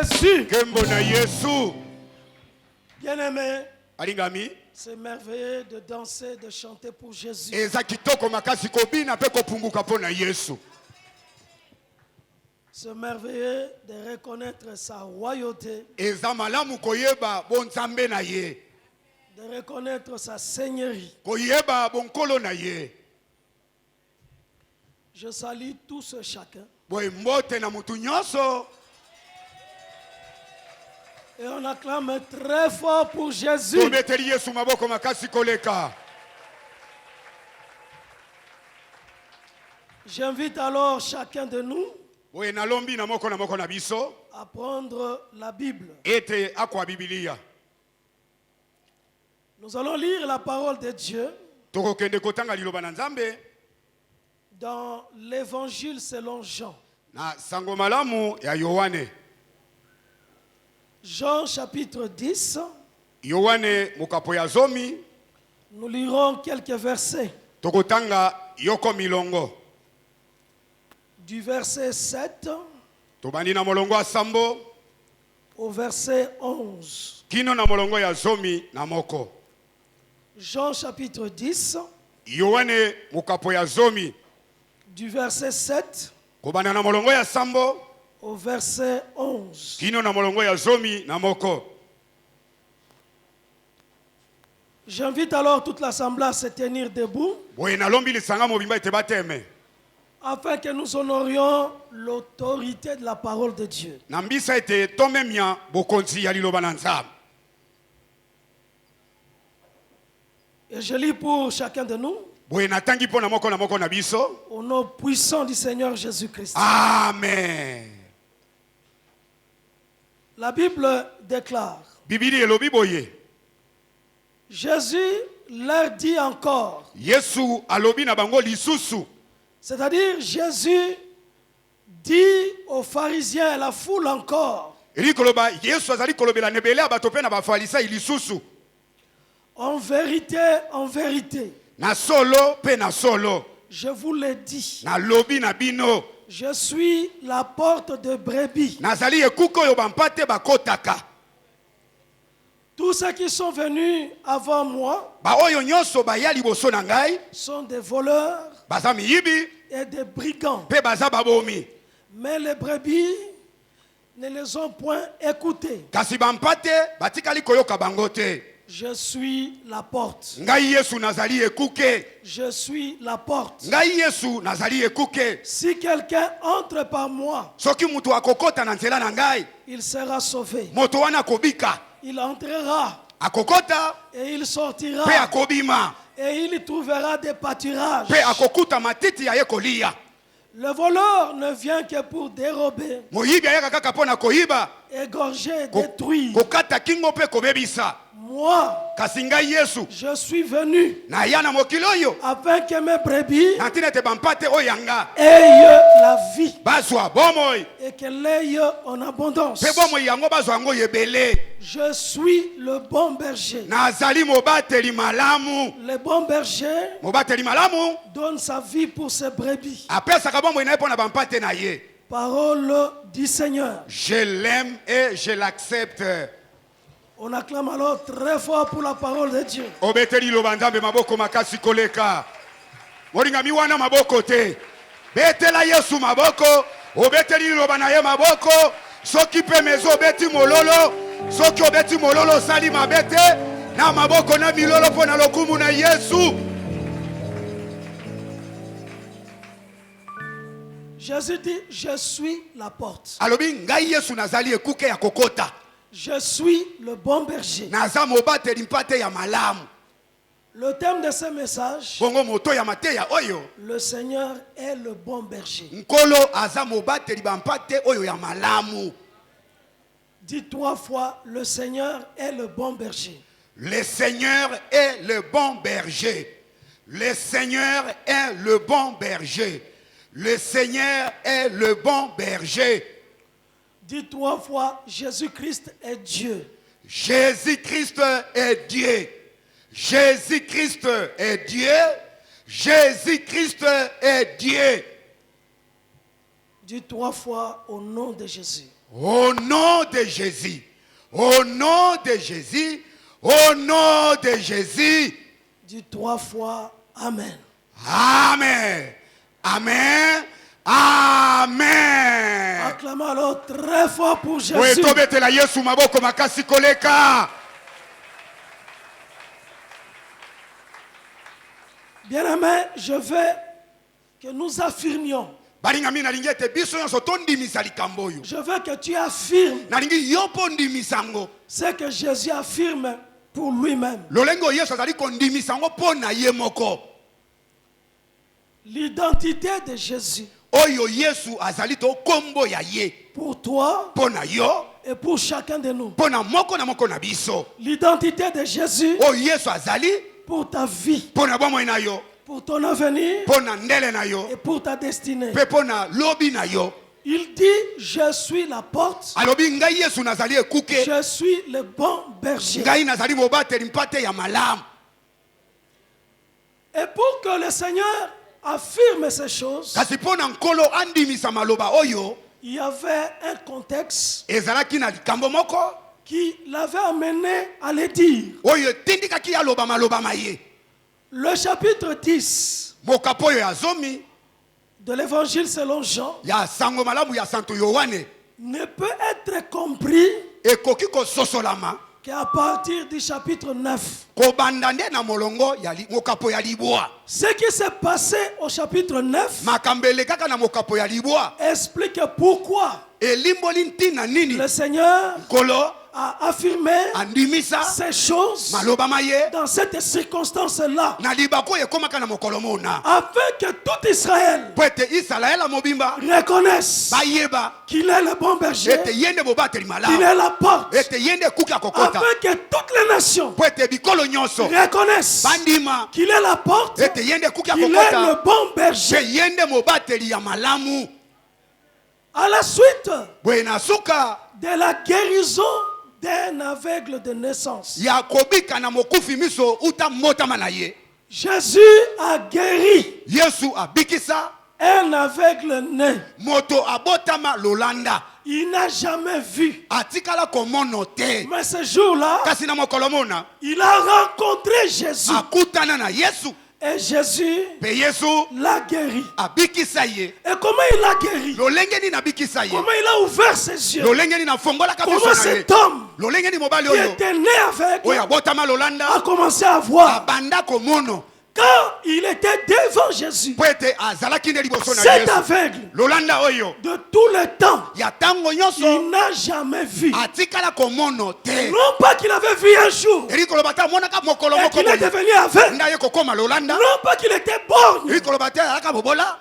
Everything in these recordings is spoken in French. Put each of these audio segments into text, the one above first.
Jésus. Kembo na Yesu. Bien-aimé, Alingami. c'est merveilleux de danser, de chanter pour Jésus. Eza kitoko makasi kobina pe kopunguka po na Yesu. C'est merveilleux de reconnaître sa royauté, Eza malamu koyeba bonzambe na ye. de reconnaître sa seigneurie. Koyeba bonkolo na ye. Je salue tous et chacun. Boy mbote na mutu nyonso. Et on acclame très fort pour Jésus. Tobeteli Yesu maboko makasi koleka. J'invite alors chacun de nous Boy nalombi na moko na biso. à prendre la Bible. Ete akwa Biblia. Nous allons lire la parole de Dieu Tokokende kotanga liloba na Nzambe. dans l'évangile selon Jean. Na sango malamu ya Yohane. Jean chapitre 10, Yohane mukapo ya zomi. nous lirons quelques versets. Tokotanga yoko milongo. Du verset 7 Tobandi na molongo ya sambo. au verset 11. Kino na molongo ya zomi na moko. Jean chapitre 10, Yohane mukapo ya zomi. du verset 7 Kobanda na molongo ya sambo. au verset 11. Kino na molongo ya zomi na moko. J'invite alors toute l'assemblée à se tenir debout Boye na lombi lisanga mobimba ete bateme. afin que nous honorions l'autorité de la parole de Dieu. Na mbisa ete tomemia bokonzi ya liloba na Nzambe. Et je lis pour chacun de nous Boye natangi po na moko na biso. au nom puissant du Seigneur Jésus-Christ. Amen. La Bible déclare, Bibili elobi boye. Jésus leur dit encore, Yesu alobi na bango lisusu. c'est-à-dire Jésus dit aux pharisiens et à la foule encore, Eli koloba Yesu azali kolobela nebele abato pe na bafalisa lisusu. en vérité, Na solo pe na solo. je vous le dis, Na lobi na bino. je suis la porte de brebis. Nazali ekuko yo bampate bakotaka. Tous ceux qui sont venus avant moi Ba oyo nyonso baya liboso na ngai. sont des voleurs Baza miyibi et des brigands. pe baza babomi. Mais les brebis ne les ont point écoutés. Kasi bampate batikali koyoka bango te. Je suis la porte. Ngai Yesu nazali ekuke. Je suis la porte. Ngai Yesu nazali ekuke. Si quelqu'un entre par moi, Soki mutu akokota na nzela na ngai, il sera sauvé. moto wana kobika. Il entrera Akokota et il sortira pe akobima. et il trouvera des pâturages. Pe akokuta matiti ya ye kolia. Le voleur ne vient que pour dérober, Moyibi ayaka kaka pona koyiba. égorger, détruire. Kokata kingo pe kobebisa. Moi, Kasi ngai Yesu je suis venu na ya na mokili oyo. afin que mes brebis Na ntina ete bampate oyo yanga. aient la vie Bazwa bomoi. et qu'elle l'aient en abondance. Pe bomoi yango bazwa yango yebele. Je suis le bon berger. Nazali mobateli malamu. Le bon berger Mobateli malamu. donne sa vie pour ses brebis. Apesaka bomoi na ye pona bampate na ye. Parole du Seigneur. Je l'aime et je l'accepte. On acclame alors très fort pour la parole de Dieu. Obeteli loba Nzambe maboko makasi koleka. Moringa miwana maboko te. Betela Yesu maboko. Obeteli loba na ye maboko. Soki pe mezo beti mololo. Soki obeti mololo sali mabete. Na maboko na milolo pona lokumu na Yesu. Jésus dit, je suis la porte. Alobi ngai Yesu nazali ekuke ya kokota. Je suis le bon berger. Naza mobateli mpate ya malamu. Le thème de ce message, Bongo moto ya mateya oyo. le Seigneur est le bon berger. Nkolo aza mobateli bampate oyo ya malamu. Dis 3 fois, le Seigneur est le bon berger. Le Seigneur est le bon berger. Le Seigneur est le bon berger. Le Seigneur est le bon berger. Dis 3 fois, Jésus-Christ est Dieu. Jésus-Christ est Dieu. Jésus-Christ est Dieu. Jésus-Christ est Dieu. Dis 3 fois au nom de Jésus. Au nom de Jésus. Au nom de Jésus. Au nom de Jésus. Dis 3 fois Amen. Amen. Amen. Amen. Acclamons alors très fort pour Oui, Jésus. tobetela Yesu maboko makasi koleka. Bien-aimés, je veux que nous affirmions. Balinga mina lingete biso nyonso tondimisa likambo oyo. Je veux que tu affirmes Nalingi yo mpo ondimisa yango. ce que Jésus affirme pour lui-même. Lolenge oyo Yesu azali kondimisa yango mpo na ye moko. L'identité de Jésus Oyo Yesu azali to kombo ya ye. pour toi Mpo na yo, et pour chacun de nous. mpo na moko na biso. L'identité de Jésus Oyo Yesu azali pour ta vie, mpo na bomoi na yo, pour ton avenir mpo na ndele na yo, et pour ta destinée. mpe mpo na lobi na yo. Il dit, je suis la porte, Alobi ngai Yesu nazali ekuke. je suis le bon berger. Ngai nazali mobateli mpate ya malamu. Et pour que le Seigneur affirme ces choses, Kasi mpo na nkolo andimisa maloba oyo, il y avait un contexte ezalaki na likambo moko qui l'avait amené à le dire. oyo etindikaki aloba maloba maye. Le chapitre 10 Mokapo oyo ya zomi de l'évangile selon Jean ya sango malamu ya santo Yohane ne peut être compris ekoki kososolama qu'à partir du chapitre 9. kobanda nde na molongo ya mokapo ya libwa. Ce qui s'est passé au chapitre 9 Makambo elekaka na mokapo ya libwa explique pourquoi elimboli ntina nini le Seigneur nkolo a affirmé andimisa ces choses maloba maye dans cette circonstance-là, na libako oyo ekomaka na mokolo mona afin que tout Israël po ete isalaela mobimba reconnaisse bayeba qu'il est le bon berger, ete ye nde bobateli qu'il malamu, est la porte, ete ye nde ekuki ya kokota, afin que toutes les nations po ete bikolo nyonso reconnaissent bandima qu'il est la porte, ete ye nde ekuki ya qu'il est le kokota, bon mpe berger. ye nde mobateli ya malamu. À la suite Boye na suka de la guérison d'un aveugle de naissance, ya kobika na mokufi miso uta motama na ye, Jésus a guéri Yesu abikisa un aveugle né. moto abotama lolanda, Il n'a jamais vu. atikala komono te. Mais ce jour-là, Kasi na mokolo mona il a rencontré Jésus. akutana na Yesu, Et Jésus pe Yesu l'a guéri. abikisa ye. Et comment il l'a guéri? Lolenge ni nabikisa ye, Comment il a ouvert ses yeux? lolenge ni nafongolaka miso Comment na ye, cet homme lolenge ni mobali qui oyo était né avec oyo abotama a lolanda commencé à voir? abanda komono Quand il était devant Jésus, po ete azalaki nde liboso na cet Yesu. aveugle, Lolanda oyo de tout le temps, ya ntango nyonso il n'a jamais vu. atikala komono te. Non pas qu'il avait vu un jour Eri koloba te amonaka mokolo et moko qu'il est boye devenu aveugle. nda ye kokoma lolanda. Non pas qu'il était borgne. Eri koloba te azalaka bobola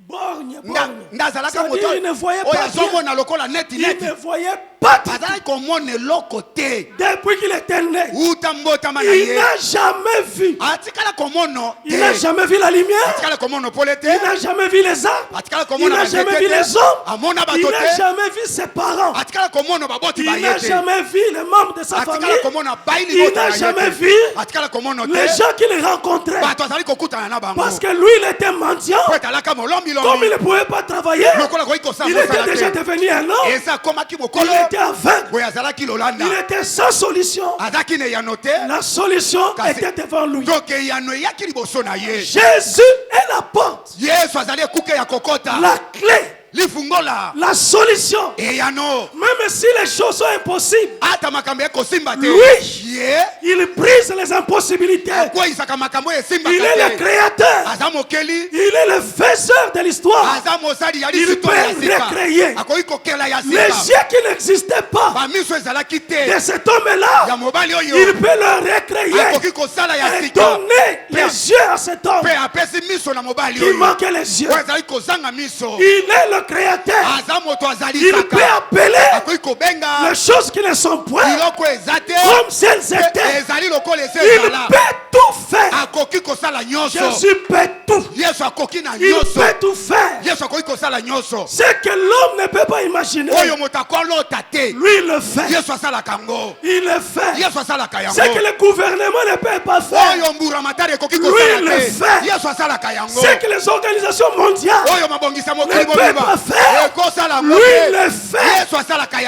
Borgne, nda borgne. azalaka moto C'est-à-dire, il ne voyait oyo pas bien. azomona lokola neti Il neti, ne voyait pas bien. azalaki komona eloko te Depuis qu'il était né, uta mbotama na il ye, n'a jamais vu. atikala komono Il n'a te, jamais vu la lumière. atikala komono pole te, Il n'a jamais vu les arbres. atikala Il komona n'a jamais banzete vu les te, hommes. amona Il bato n'a te, jamais vu ses parents. atikala komona baboti Il baye n'a te, jamais vu les membres de sa famille. atikala komona bayi Il libota n'a na jamais ye vu te, atikala komono les te, gens qu'il rencontrait. bato azali kokutana na bango Parce que lui, il était mendiant. po ete alaka molombi Comme il lombi ne pouvait pas travailler, lokola koki kosala il était mosala déjà te, devenu un homme. eza akomaki Il mokolo était aveugle. boye azalaki lolanda, Il était sans solution. azalaki na eyano te, La solution Kasi- était devant lui. donc eyano eyaki liboso na ye. Jésus est la porte, Yesu azali ekuke ya kokota la clé, lifungola la solution. eyano, Même si les choses sont impossibles, ata makambo ekosimba te, Lui. ye il brise les impossibilités. akweyisaka makambo oyo Il est esimbaka le te, créateur. aza mokeli, Il est le faiseur de l'histoire. aza mosali ya Il lisito peut ya sika, recréer. akoki kokela ya Les sika, yeux qui n'existaient pas bamiso ezalaki de te cet homme-là, ya mobali il oyo, peut le recréer akoki kosala ya et sika donner les yeux à cet homme mpe apesi miso na mobali qui oyo manquait les yeux. oyo azali kozanga miso, Il est le créateur. aza moto azali Il peut kaka, appeler akoki kobenga les choses qui ne sont point biloko eza te comme si elles étaient. ezali lokola eza Il ezala, peut tout faire. akoki kosala nyonso, Jésus peut tout. Yesu akoki na Il nyonso, peut tout faire. Yesu akoki kosala nyonso Ce que l'homme ne peut pas imaginer, oyo moto akolota te, lui il le fait. Yesu asalaka yango, Il le fait. Yesu asalaka Ce que yango, le gouvernement ne peut pas faire. oyo mburamatari ekoki Lui, kosala le te, fait. Yesu asalaka yango, Ce que les organisations mondiales oyo mabongisa ne mokili peuvent mobimba pas faire. ekosala Lui yango te, le fait. Yesu asalaka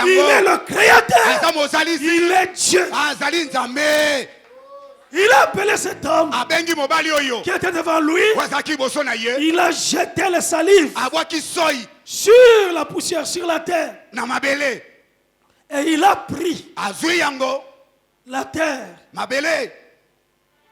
Il est Dieu. azali nzambe. Il a appelé cet homme Abengi mobali oyo. qui était devant lui. Wazaki boso na ye. Il a jeté le salive Abwaki soyi sur la poussière, sur la terre. na mabele. Et il a pris Azui yango la terre, mabele.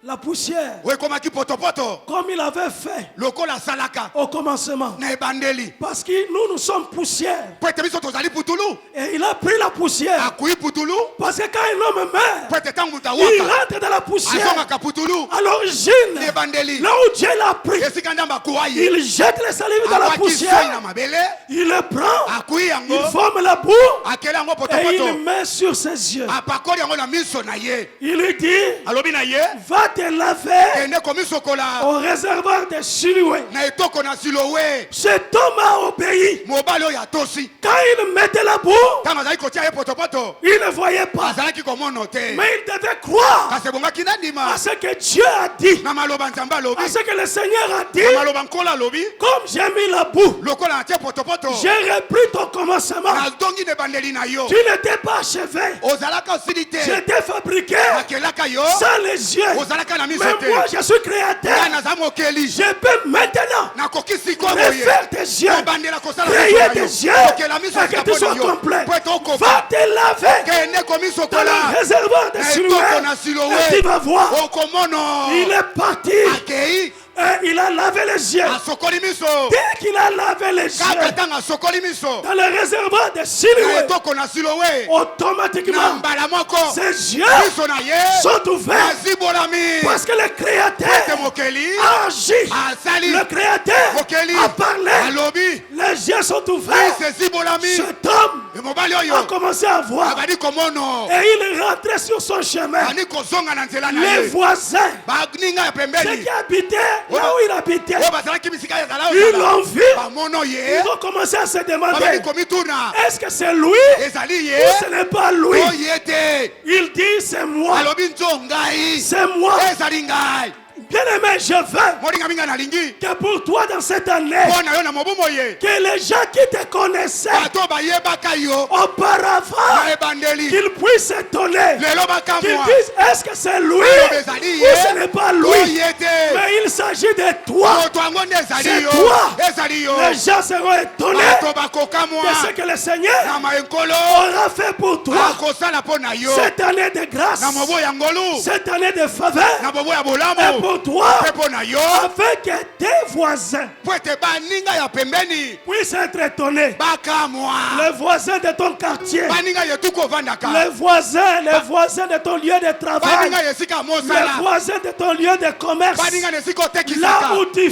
la poussière, Wekomaki potopoto. comme il avait fait Lokola salaka au commencement. na ebandeli. Parce que nous sommes poussière. Po ete biso tozali putulu. Et il a pris la poussière. Akui putulu. Parce que quand un homme meurt, Po ete tangu il tawaka. rentre dans la poussière. Azongaka putulu. À l'origine, Na ebandeli. là où Dieu l'a pris, Esika ndamba kuwa ye. il jette les salives dans la Abwaki soyi poussière. na mabele. Il le prend, Akui yango. il forme la boue Akeli yango et potopoto. il met sur ses yeux. Apakoli yango na miso na ye. Il lui dit, Alobi na ye. va te laver Kende komisokola. au réservoir de Siloué. Na etoko na Siloé. Cet homme a obéi. Mobali oyo atosi. Quand il mettait la boue, Ntango azali kotia ye potopoto. il ne voyait pas. Azalaki komona te. Mais il devait croire Kasi ebongaki na à ndima. ce que Dieu a dit, Na maloba nzambe alobi. à ce que le Seigneur a dit. Na maloba nkolo alobi. Comme j'ai mis la boue, Lokola na tie potopoto. j'ai repris ton commencement. Nazongi na ebandeli na yo. Tu n'étais pas achevé. Ozalaka osili te. J'étais fabriqué Akelaka yo. sans les yeux. Ozalaka na miso Mais te. moi, je suis créateur. Ngai naza mokeli. Je peux maintenant Nakoki sikoyo boye. refaire tes yeux, Kobandela kosala créer miso na tes yo. yeux, Okela miso et que tu sois eskapona yo. complet. Po ete okoka. Va te laver Kende dans komisokola. le réservoir de Na Siloué. etoko na Et Siloé. tu vas voir, Okomono. il est parti Akei. et il a lavé les yeux. Asokoli miso. Dès qu'il a lavé les Kaka yeux ntango asokoli miso. dans le réservoir de Na Siloué, etoko na Siloé. Na automatiquement, mbala moko. ses yeux Miso na ye. sont ouverts. Azibolami. Parce que le Ete Créateur mokeli. a agi. Asali. Le Créateur Mokeli. a parlé. Alobi. Les yeux sont ouverts. Ese zibolami. Cet homme Mobali a oyo. commencé à voir. Abadi komono. Et il rentrait sur son chemin. Ani kozonga na nzela na Les ye. voisins, Baninga ya ceux pembeni. qui habitaient là où il habitait, Oyo bazalaki bisika ya zala ils l'ont vu. bamono ye. Ils ont commencé à se Babadi demander, komituna. est-ce que c'est lui Ezali ye. ou ce n'est pas lui? Oye te. Il dit, c'est moi. Alobi nzongai. C'est moi. Ezali ngai. Bien-aimé, je veux Moringa minga nalingi. que pour toi dans cette année, Pona yo na mobumo ye. que les gens qui te connaissaient Bato bayebaka yo. auparavant, Na ebandeli. qu'ils puissent s'étonner, Lelo qu'ils bakamwa. disent, est-ce que c'est lui Ezali ou ce ye. n'est pas lui? Oye te. Mais il s'agit de toi. Moto yango nde ezali C'est yo. toi. Ezali yo. Les gens seront étonnés Bato de bakokamwa. ce que le Seigneur Na maenkolo. aura fait pour toi Akosala po na yo. cette année de grâce, Na mobo ya ngolu. cette année de faveur, Na bobo ya et bolamu. pour toi, Pe po na yo. afin que tes voisins Po ete baninga ya pembeni. puissent être étonnés. Bakamwa. Les voisins de ton quartier, Baninga yetu kovandaka. les voisins de ton lieu de travail, Baninga yesika les mosala. voisins de ton lieu de commerce, Baninga nesika là otekisaka. où tu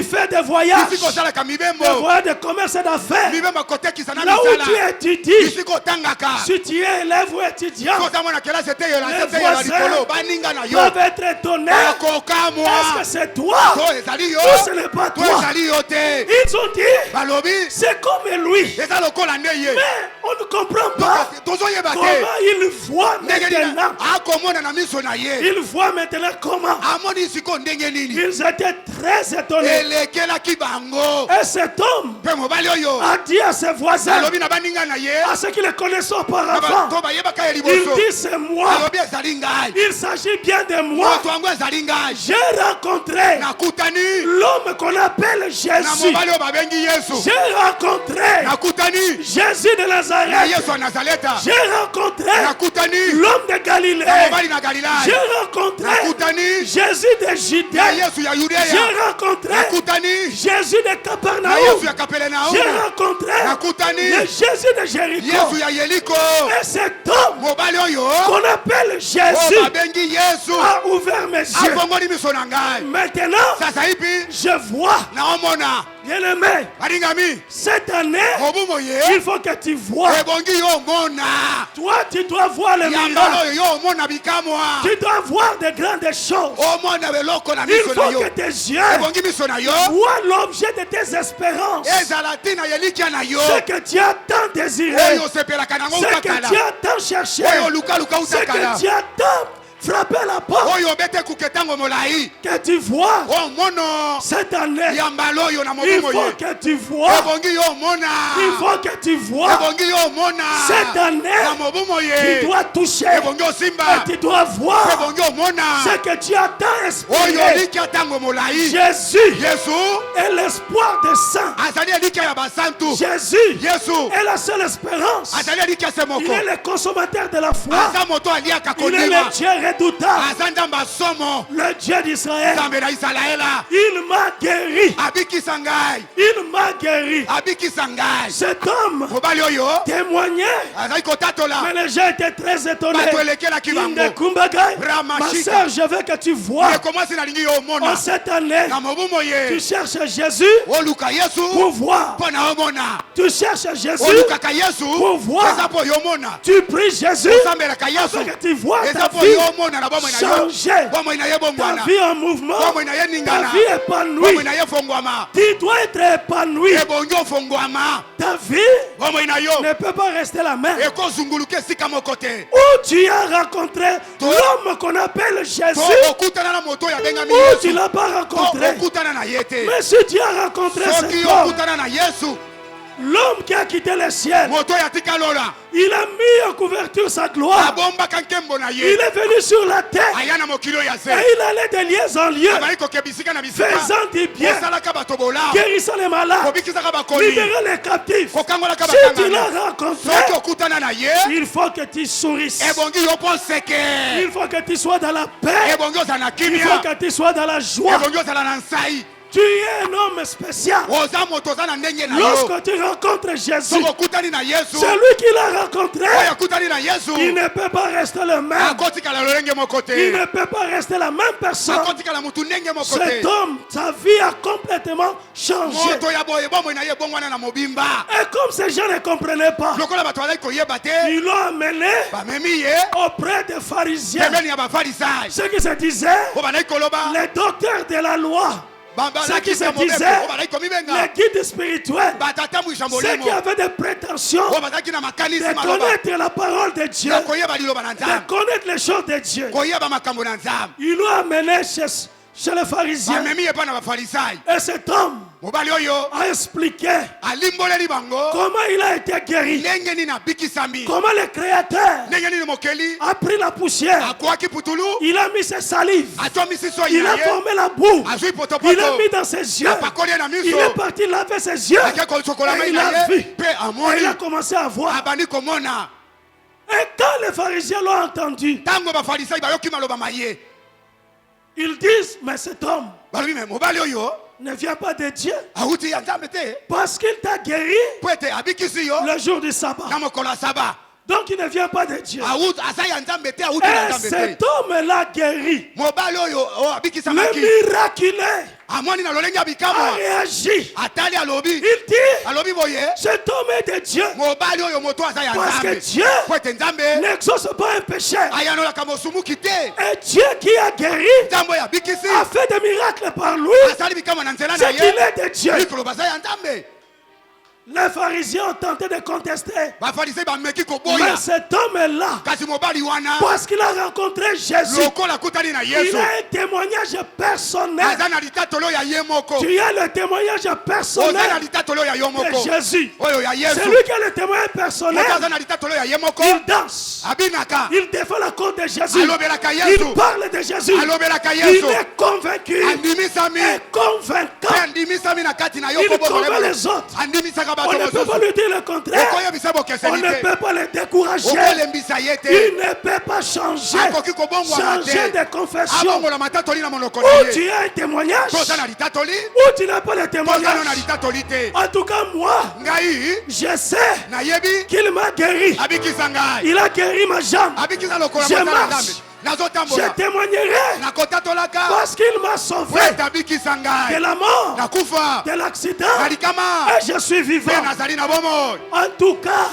fais des voyages, Bisika osalaka mibembo. des voyages de commerce et d'affaires, Mibembo kotekisa na là où tu misala. étudies, Bisika otangaka. si tu es élève ou étudiant, Kotama na kelasi ete yo na les tete ya voisins likolo. Baninga na yo. peuvent être étonnés. Bakokamwa. Est-ce que c'est toi To ezali yo. ou ce n'est pas To toi? ezali yo te. Ils ont dit, Balobi. c'est comme lui. Eza lokola nde ye. Mais on ne comprend pas Tozoyeba comment te. il voit Ndenge nini maintenant. akomona na miso na ye. Il voit maintenant comment. Amoni siko ndenge nini. Ils étaient très étonnés. Elekelaki bango. Et cet homme Mpe mobali oyo. a dit à ses voisins, Alobi na baninga na ye. à ceux qui le connaissaient Na auparavant, bato bayebaka ye il liboso. dit c'est moi. Alobi ezali ngai. Il s'agit bien de moi. Moto yango ezali ngai. J'ai rencontré Nakutani l'homme qu'on appelle na Jésus. mobali oyo babengi Yesu. J'ai rencontré Nakutani Jésus de na Nazareth. Yesu wa Nazareta. J'ai rencontré Nakutani l'homme de Galilée. na mobali na Galilaya. J'ai rencontré Nakutani Jésus de na Judée. Yesu ya Yudeya. J'ai rencontré Nakutani Jésus de na Capernaum. Yesu ya Kapernaum. J'ai rencontré Nakutani le Jésus de Jéricho. Yesu ya Yeriko. Et cet homme Mobali oyo qu'on appelle oyo Jésus babengi Yesu a ouvert mes yeux. afongoli miso na ngai. Maintenant, Sasa hivi je vois, naomona bien-aimé, balingami cette année, mobumo il ye faut que tu vois. ebongi yo omona Toi, tu dois voir le yambala miracle. oyo yo omona bikamwa Tu dois voir de grandes choses. omona beloko na Il miso na faut yo que tes yeux ebongi miso na yo voient l'objet de tes espérances. ezala ntina ya elikya na yo Ce que tu as tant désiré. oyo osepelaka nango Ce que utakala tu as tant cherché. oyo olukaluka Ce que utakala tu as tant frapper la porte, oyo obete kuketango molai que tu vois o mono cette année. yambalo yo na Il mobumo faut ye que tu vois. ebongi yo mona Il faut que tu vois ebongi yo mona cette na année. mobumo Tu ye dois toucher. ebongi Et osimba tu dois voir ebongi omona ce que tu as tant oyo espéré. elika tango molai Jésus yesu est l'espoir des saints. azali elika ya basantu Jésus yesu est la seule espérance. azali elika se Il moko est le consommateur de la foi. aza moto aliaka Il est kondima le Dieu redoutable. aza nzambe asomo Le Dieu d'Israël. nzambe na isalaela Il m'a guéri. abikisa ngai Il m'a guéri. abikisa ngai Cet homme mobali oyo témoignait. azali kotatola Mais les gens étaient très étonnés. bato elekelaki Inde bango Kumbagai. Ma Ramashika. soeur, je veux que tu vois. ekomwasi nalingi yo En omona cette année, na mobumo tu ye cherches Jésus oluka yesu pour voir. mpo na omona Tu cherches Jésus. olukaka yesu Pour voir. eza mpo yo omona Tu pries Jésus. osambelaka yesu Afin que tu vois eza ta mpo vie yo omona na bomoi na yo changer. bomoi na ye Ta bongwana vie en mouvement. bomoi na ye Ta ningana vie bomoi épanouie. na ye fongwama Tu dois être épanoui. ebongi ofongwama Ta vie bomoi na yo ne peut pas rester la même. ekozunguluka esika moko te Où tu as rencontré l'homme qu'on appelle to Jésus, okutana na moto oyo abengami ou tu yesu ne l'as pas to rencontré. okutana na ye te Mais si tu as rencontré soki cet homme, okutana na yesu l'homme qui a quitté le ciel, moto oyo atika lola il a mis en couverture sa gloire. abombaka nkembo na Il ye est venu sur la terre aya na mokili oyo ase et il allait de lieu en lieu, abali koke bisika na bisika faisant du bien, osalaka bato bolamu guérissant les malades, kobikisaka bakoli libérant les captifs. kokangolaka Si tu l'as bakangana rencontré, soki okutana na ye il faut que tu sourisses. ebongi yo mpo seke Il faut que tu sois dans la paix. ebongi ozala na Il faut kimia que tu sois dans la joie. ebongi ozala na nsai Tu es un homme spécial. oza moto oza na ndenge na yo Lorsque tu rencontres Jésus, soki okutani na yesu celui qui l'a rencontré, oyo akutani na yesu il ne peut pas rester le même. akotikala lolenge moko Il te ne peut pas rester la même personne. akotikala motu ndenge moko Cet te homme, sa vie a complètement changé. moto ya boye bomoi na ye ebongwana na mobimba Et comme ces gens ne comprenaient pas, lokola bato bazali koyeba te ils l'ont amené bamemi ye auprès des pharisiens. pembeni ya bafarisayi Ceux qui se disaient, po bazali koloba les docteurs de la loi, ceux qui se balakisa mobepo disaient, po bazali komibenga les guides spirituels, batatambwisa ceux molemo qui avaient des prétentions po bazalaki na makanisi de maloba connaître la parole de Dieu, ya koyeba liloba na de nzambe connaître les choses de Dieu. koyeba makambo na nzambe Ils l'ont amené chez les pharisiens. bamemi ye mpa na bafarisayi Et cet homme mobali oyo a expliqué alimboleli bango comment il a été guéri, ndenge nini abikisami comment le Créateur ndenge nini mokeli a pris la poussière, akwaki putulu il a mis ses salives, atwamisi so il na a ye formé la boue, azwi il a potopoto mis dans ses yeux, apakoli ye na il miso est parti laver ses yeux, ake kosokola et mai il na a vu, ye mpe et amoni il a commencé à voir. abandi komona Et quand les pharisiens l'ont entendu, ntango bafarisayi bayoki maloba maye ils disent, mais cet homme balobi me mobali oyo ne vient pas de Dieu awuti ya nzambe te parce qu'il t'a guéri po ete abikisi yo le jour du sabbat. na mokolo ya saba Donc il ne vient pas de Dieu. aza ya nzambe te awuti na Et nzambe te cet homme l'a guéri. mobali oyo abikisamaki Le miraculé amoni na lolenge ya a bikamwa réagi. atali alobi Il dit, alobi boye cet homme est de Dieu. mobali oyo moto aza ya Parce que nzambe Dieu po ete nzambe n'exauce pas un péché. ayanolaka mosumuki te Et Dieu qui a guéri nzambe oyo abikisi a fait des miracles par lui. asali bikamwa na nzela na C'est qu'il ye est de Dieu. likolo baza ya nzambe Les pharisiens ont tenté de contester. bafarisai bameki Mais koboya cet homme-là, kasi mobali wana parce qu'il a rencontré Jésus, lokola akutani na il yesu a un témoignage personnel. aza na litatolo ya ye moko Tu as le témoignage oza na personnel litatolo ya yo de moko Jésus. oyo ya yesu Celui qui a le témoignage personnel, moto aza na litatolo ya ye moko il danse. abinaka Il défend la cause de Jésus. alobelaka yesu Il parle de Jésus. alobelaka Il yesu est convaincu andimisami et convaincant. mpe andimisami na kati na yo Il po convainc bozolema. les autres. andimisaka On bato ne peut pas mosusu lui dire le contraire. okoyebisa On bokeseni ne te peut pas le décourager. okolembisa ye te Il ne peut pas changer. akoki kobongwana Changer te de confession. abongola matatoli na monoko na Ou ye tu as un témoignage, toza na litatoli ou tu n'as pas le tozano na témoignage. litatoli te En tout cas, moi, ngai je sais nayebi qu'il m'a guéri. abikisa ngai Il a guéri ma jambe. abikisa lokola Je mosala marche. nzambe Je nazotambola témoignerai nakotatolaka parce qu'il m'a sauvé po ete abikisa de ngai la mort, nakufa de l'accident, na likama et je suis vivant. mpe nazali na bomoi En tout cas,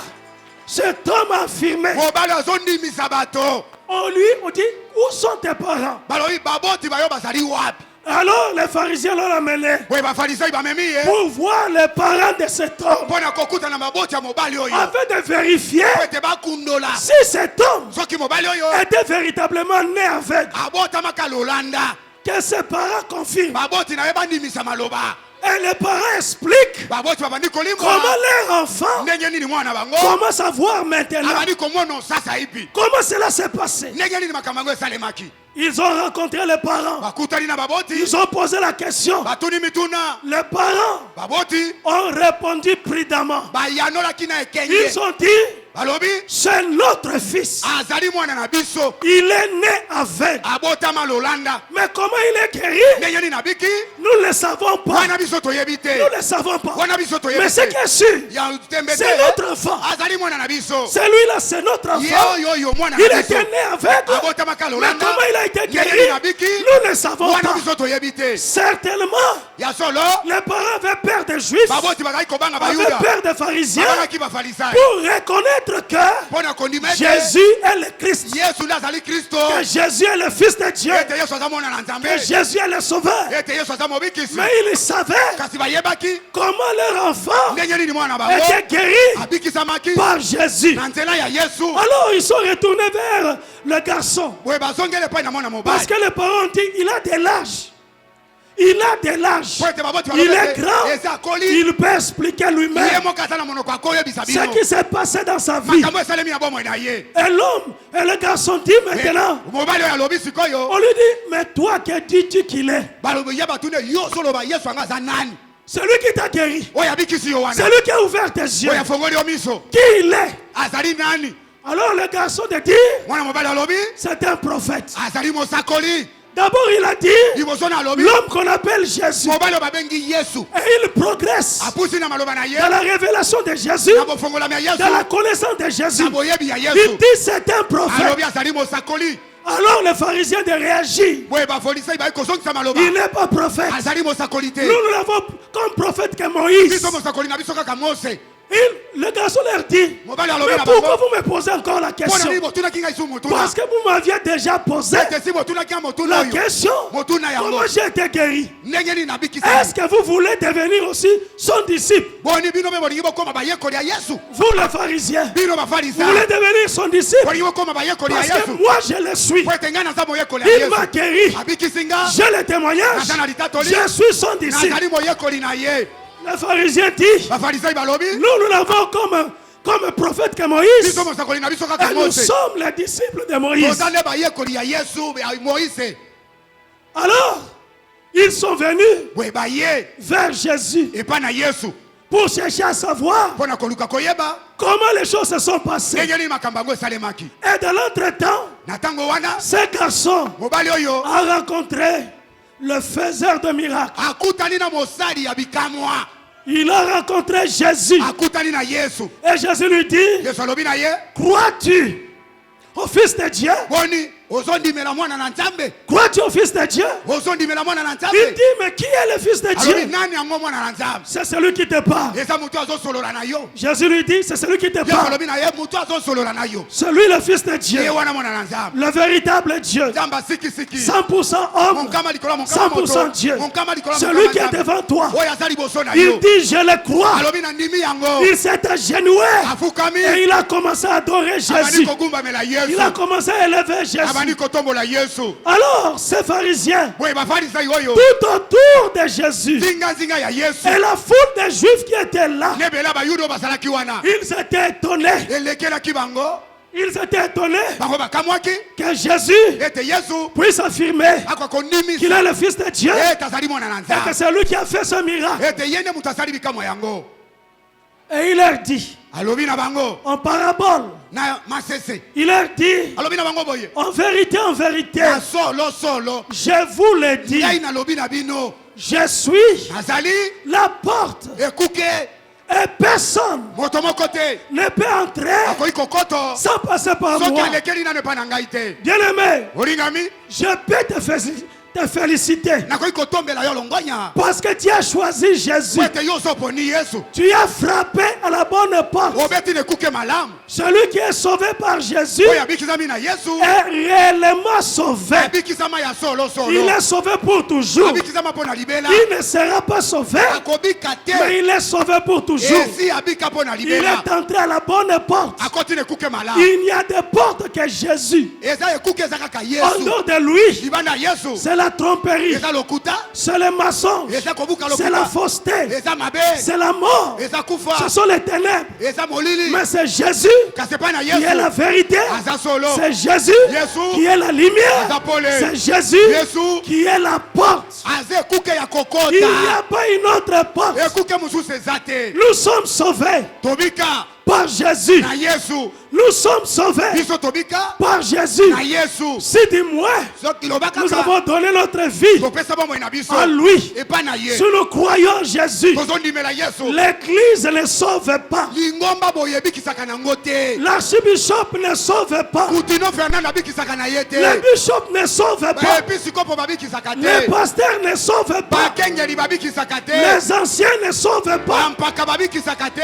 cet homme a affirmé. mobali azondimisa bato On lui on dit, où sont tes parents? balobi baboti bayo bazali wapi Alors les pharisiens l'ont amené boye bafarisai bamemi ye pour voir les parents de cet homme, mpona kokuta na maboti ya mobali oyo afin de vérifier po ete bakundola si cet homme soki mobali oyo était véritablement né aveugle. abotamaka lolanda Que ses parents confirment. baboti na ye bandimisa maloba Et les parents expliquent baboti babandi comment kolimba leur enfant, ndenge nini mwana bango comment savoir maintenant, abandi komona osasa ipi comment cela s'est passé. ndenge nini makambo yango esalemaki Ils ont rencontré les parents. bakutani na baboti Ils ont posé la question. batuni mituna Les parents baboti ont répondu prudemment. bayanolaki na ekenge Ils ont dit, balobi c'est notre fils. azali mwana na biso Il est né aveugle. abotama lolanda Mais comment il est guéri? ndenge nini abiki Nous ne le savons pas. wana biso toyebi te Nous ne le savons pas. wana biso Mais toyebi ce qui te est sûr, ya tembe te c'est notre enfant. azali mwana na biso Celui-là, c'est notre ye enfant. oyo oyo mwana Il na était biso né aveugle. abotamaka Mais lolanda comment il a été ndenge nini guéri? abiki Nous ne savons wana pas. biso toyebi te Certainement, ya solo les parents avaient peur des Juifs, baboti bazali kobanga avaient bayuda peur des pharisiens, babangaki bafarisai pour reconnaître que mpona kondima ete Jésus est le Christ, yesu nde azali kristo que Jésus est le Fils de Dieu, ete yesu aza mwana na nzambe que Jésus est le Sauveur. ete yesu aza mobikisi Mais ils savaient kasi bayebaki comment leur enfant ndenge nini mwana bango était guéri abikisamaki par Jésus. na nzela ya yesu Alors ils sont retournés vers le garçon. boye bazongeli epai na mwana Parce mobali que les parents ont dit, il a de l'âge. Il a de l'âge. po ete baboti Il balobi est ete grand. eza akoli Il peut expliquer ye lui-même moko aza na monoko akoyebisa bino ce qui s'est passé dans sa vie. makambo esalemi ya bomoi na ye Et l'homme et le garçon dit maintenant, mobali oyo alobi on sikoyo lui dit, mais toi, que dis-tu qu'il est? balobi ye batune yo soloba yesu anga aza nani Celui qui t'a guéri, oyo abikisi yo wana celui qui a ouvert tes yeux, oyo afongoli yo miso qui il est? azali nani Alors le garçon de dire, mwana mobali alobi c'est un prophète. azali mosakoli D'abord, il a dit, liboso na alobi l'homme qu'on appelle Jésus. mobali oyo babengi yesu Et il progresse apusi na maloba na ye dans la révélation de Jésus, na bofongolami ya yesu dans la connaissance de Jésus. na boyebi ya Il yesu dit, c'est un prophète. alobi azali mosakoli Alors les pharisiens de réagir. boye bafolisai bayi kozongisa maloba Il n'est pas prophète. azali mosakoli te Nous l'avons comme prophète que Moïse. biso mosakoli na biso kaka mose Le garçon leur dit, mobali alobi mais na pourquoi bango vous me posez encore la mpo question? na nini botunaki ngai su motuna Parce que vous m'aviez déjà posé ete si botunaki ya motuna la oyo question. motuna yango Comment j'ai été guéri? ndenge nini nabikisa Est-ce que vous voulez devenir aussi son disciple? boni bino mpe bolingi bokoma bayekoli ya yesu Vous les pharisiens, bino vous bafarisa voulez devenir son disciple? bolingi bokoma bayekoli ya Parce que yesu moi je le suis. po ete ngai naza moyekoli ya Il m'a yesu guéri. abikisi nga J'ai le témoignage. naza na litatoli Je suis son disciple. nazali moyekoli na ye Les pharisiens disent, bafarisai balobi nous l'avons comme prophète que Moïse. biso mosakoli na biso kaka Et nous mose sommes les disciples de Moïse. toza nde bayekoli ya yesu ya moïse Alors, ils sont venus boye baye vers Jésus epai na yesu pour chercher à savoir mpo na koluka koyeba comment les choses se sont passées. ndenge nini makambo yango esalemaki Et de l'entretemps, na ntango wana ce garçon mobali oyo a rencontré le faiseur de miracles. akutani na mosali ya bikamwa Il a rencontré Jésus. akutani na yesu Et Jésus lui dit, yesu alobi na ye crois-tu au Fils de Dieu? boni ozondimela mwana na nzambe Crois-tu au Fils de Dieu? ozondimela mwana na Il nzambe dit, mais qui est le Fils de alobi Dieu? nani yango mwana na nzambe C'est celui qui te parle. eza motu azosolola na yo Jésus lui dit, c'est celui qui te yesu parle. alobi na ye motu azosolola na yo Celui le Fils de ye Dieu. wana mwana na nzambe Le véritable Dieu. nzambe asikisiki 100% homme. monkama likolo ya monkama 100% moto Dieu. monkama likolo ya Celui qui est monkama devant toi. oyo aza liboso na Il yo dit, je le crois. alobi na ndimi yango Il s'est agenoué. afukami Et il a commencé à adorer abandi Jésus. kogumbamela Il yesu a commencé à élever abandi Jésus. kotombola yesu Alors, ces pharisiens, boye bafarisai oyo tout autour de Jésus, zingazinga ya yesu et la foule des Juifs qui étaient là, nebela bayuda oyo bazalaki wana ils étaient étonnés. elekelaki bango Ils étaient étonnés bango bakamwaki que Jésus ete yesu puisse affirmer akwa qu'il kondimisa est le Fils de Dieu ete azali mwana na et que nzambe c'est lui qui a fait ce miracle. ete ye nde moto asali bikamwa yango Et il leur dit, alobi na bango en parabole, na masese il leur dit, alobi na bango boye en vérité, na solo solo je vous le dis, ngai nalobi na bino je suis nazali la porte ekuke et personne moto moko te ne peut entrer akoki kokoto sans passer par soki moi. alekeli nano epai na ngai te Bien-aimé, olingami je peux te féliciter nakoki kotombela yo longonya parce que tu as choisi Jésus. po ete yo oso oponi yesu Tu as frappé à la bonne porte. obeti na ekuke malamu Celui qui est sauvé par Jésus oyo abikisami na Yesu est réellement sauvé. abikisama ya solo solo Il est sauvé pour toujours. abikisama mpo na libela Il ne sera pas sauvé, akobika te mais il est sauvé pour toujours. esi abika mpo na Il libela est entré à la bonne porte. akoti na ekuke malamu Il n'y a de porte que Jésus. eza ekuke eza kaka En Yesu dehors de lui, libanda ya Yesu c'est la tromperie, eza lokuta c'est le mensonge, eza kobuka c'est la lokuta fausseté, eza mabe c'est la mort. eza Ce kufa sont les ténèbres. eza molili Mais c'est Jésus kasi epai na qui est la Yesu vérité. aza solo C'est Jésus Yesu qui est la lumière. aza pole C'est Jésus Yesu qui est la porte. aza ekuke ya kokota Il n'y a pas une autre porte. ekuke mosusu eza te Nous sommes sauvés tobika par Jésus. na Yesu Nous sommes sauvés biso tobika par Jésus. na Yesu Si dis-moi, soki loba nous kaka avons donné notre vie topesa bomoi na biso à lui. epai na ye Si nous croyons en Jésus, tozondimela Yesu l'Église ne sauve pas. lingomba boye ebikisaka nango te L'archibishop ne sauve pas. kutino fernand abikisaka na ye te Le bishop ne sauve pas. baepisikopo babikisaka Les te pasteurs ne sauvent pas. bakengeli babikisaka te Les anciens ne sauvent pas. bampaka babikisaka te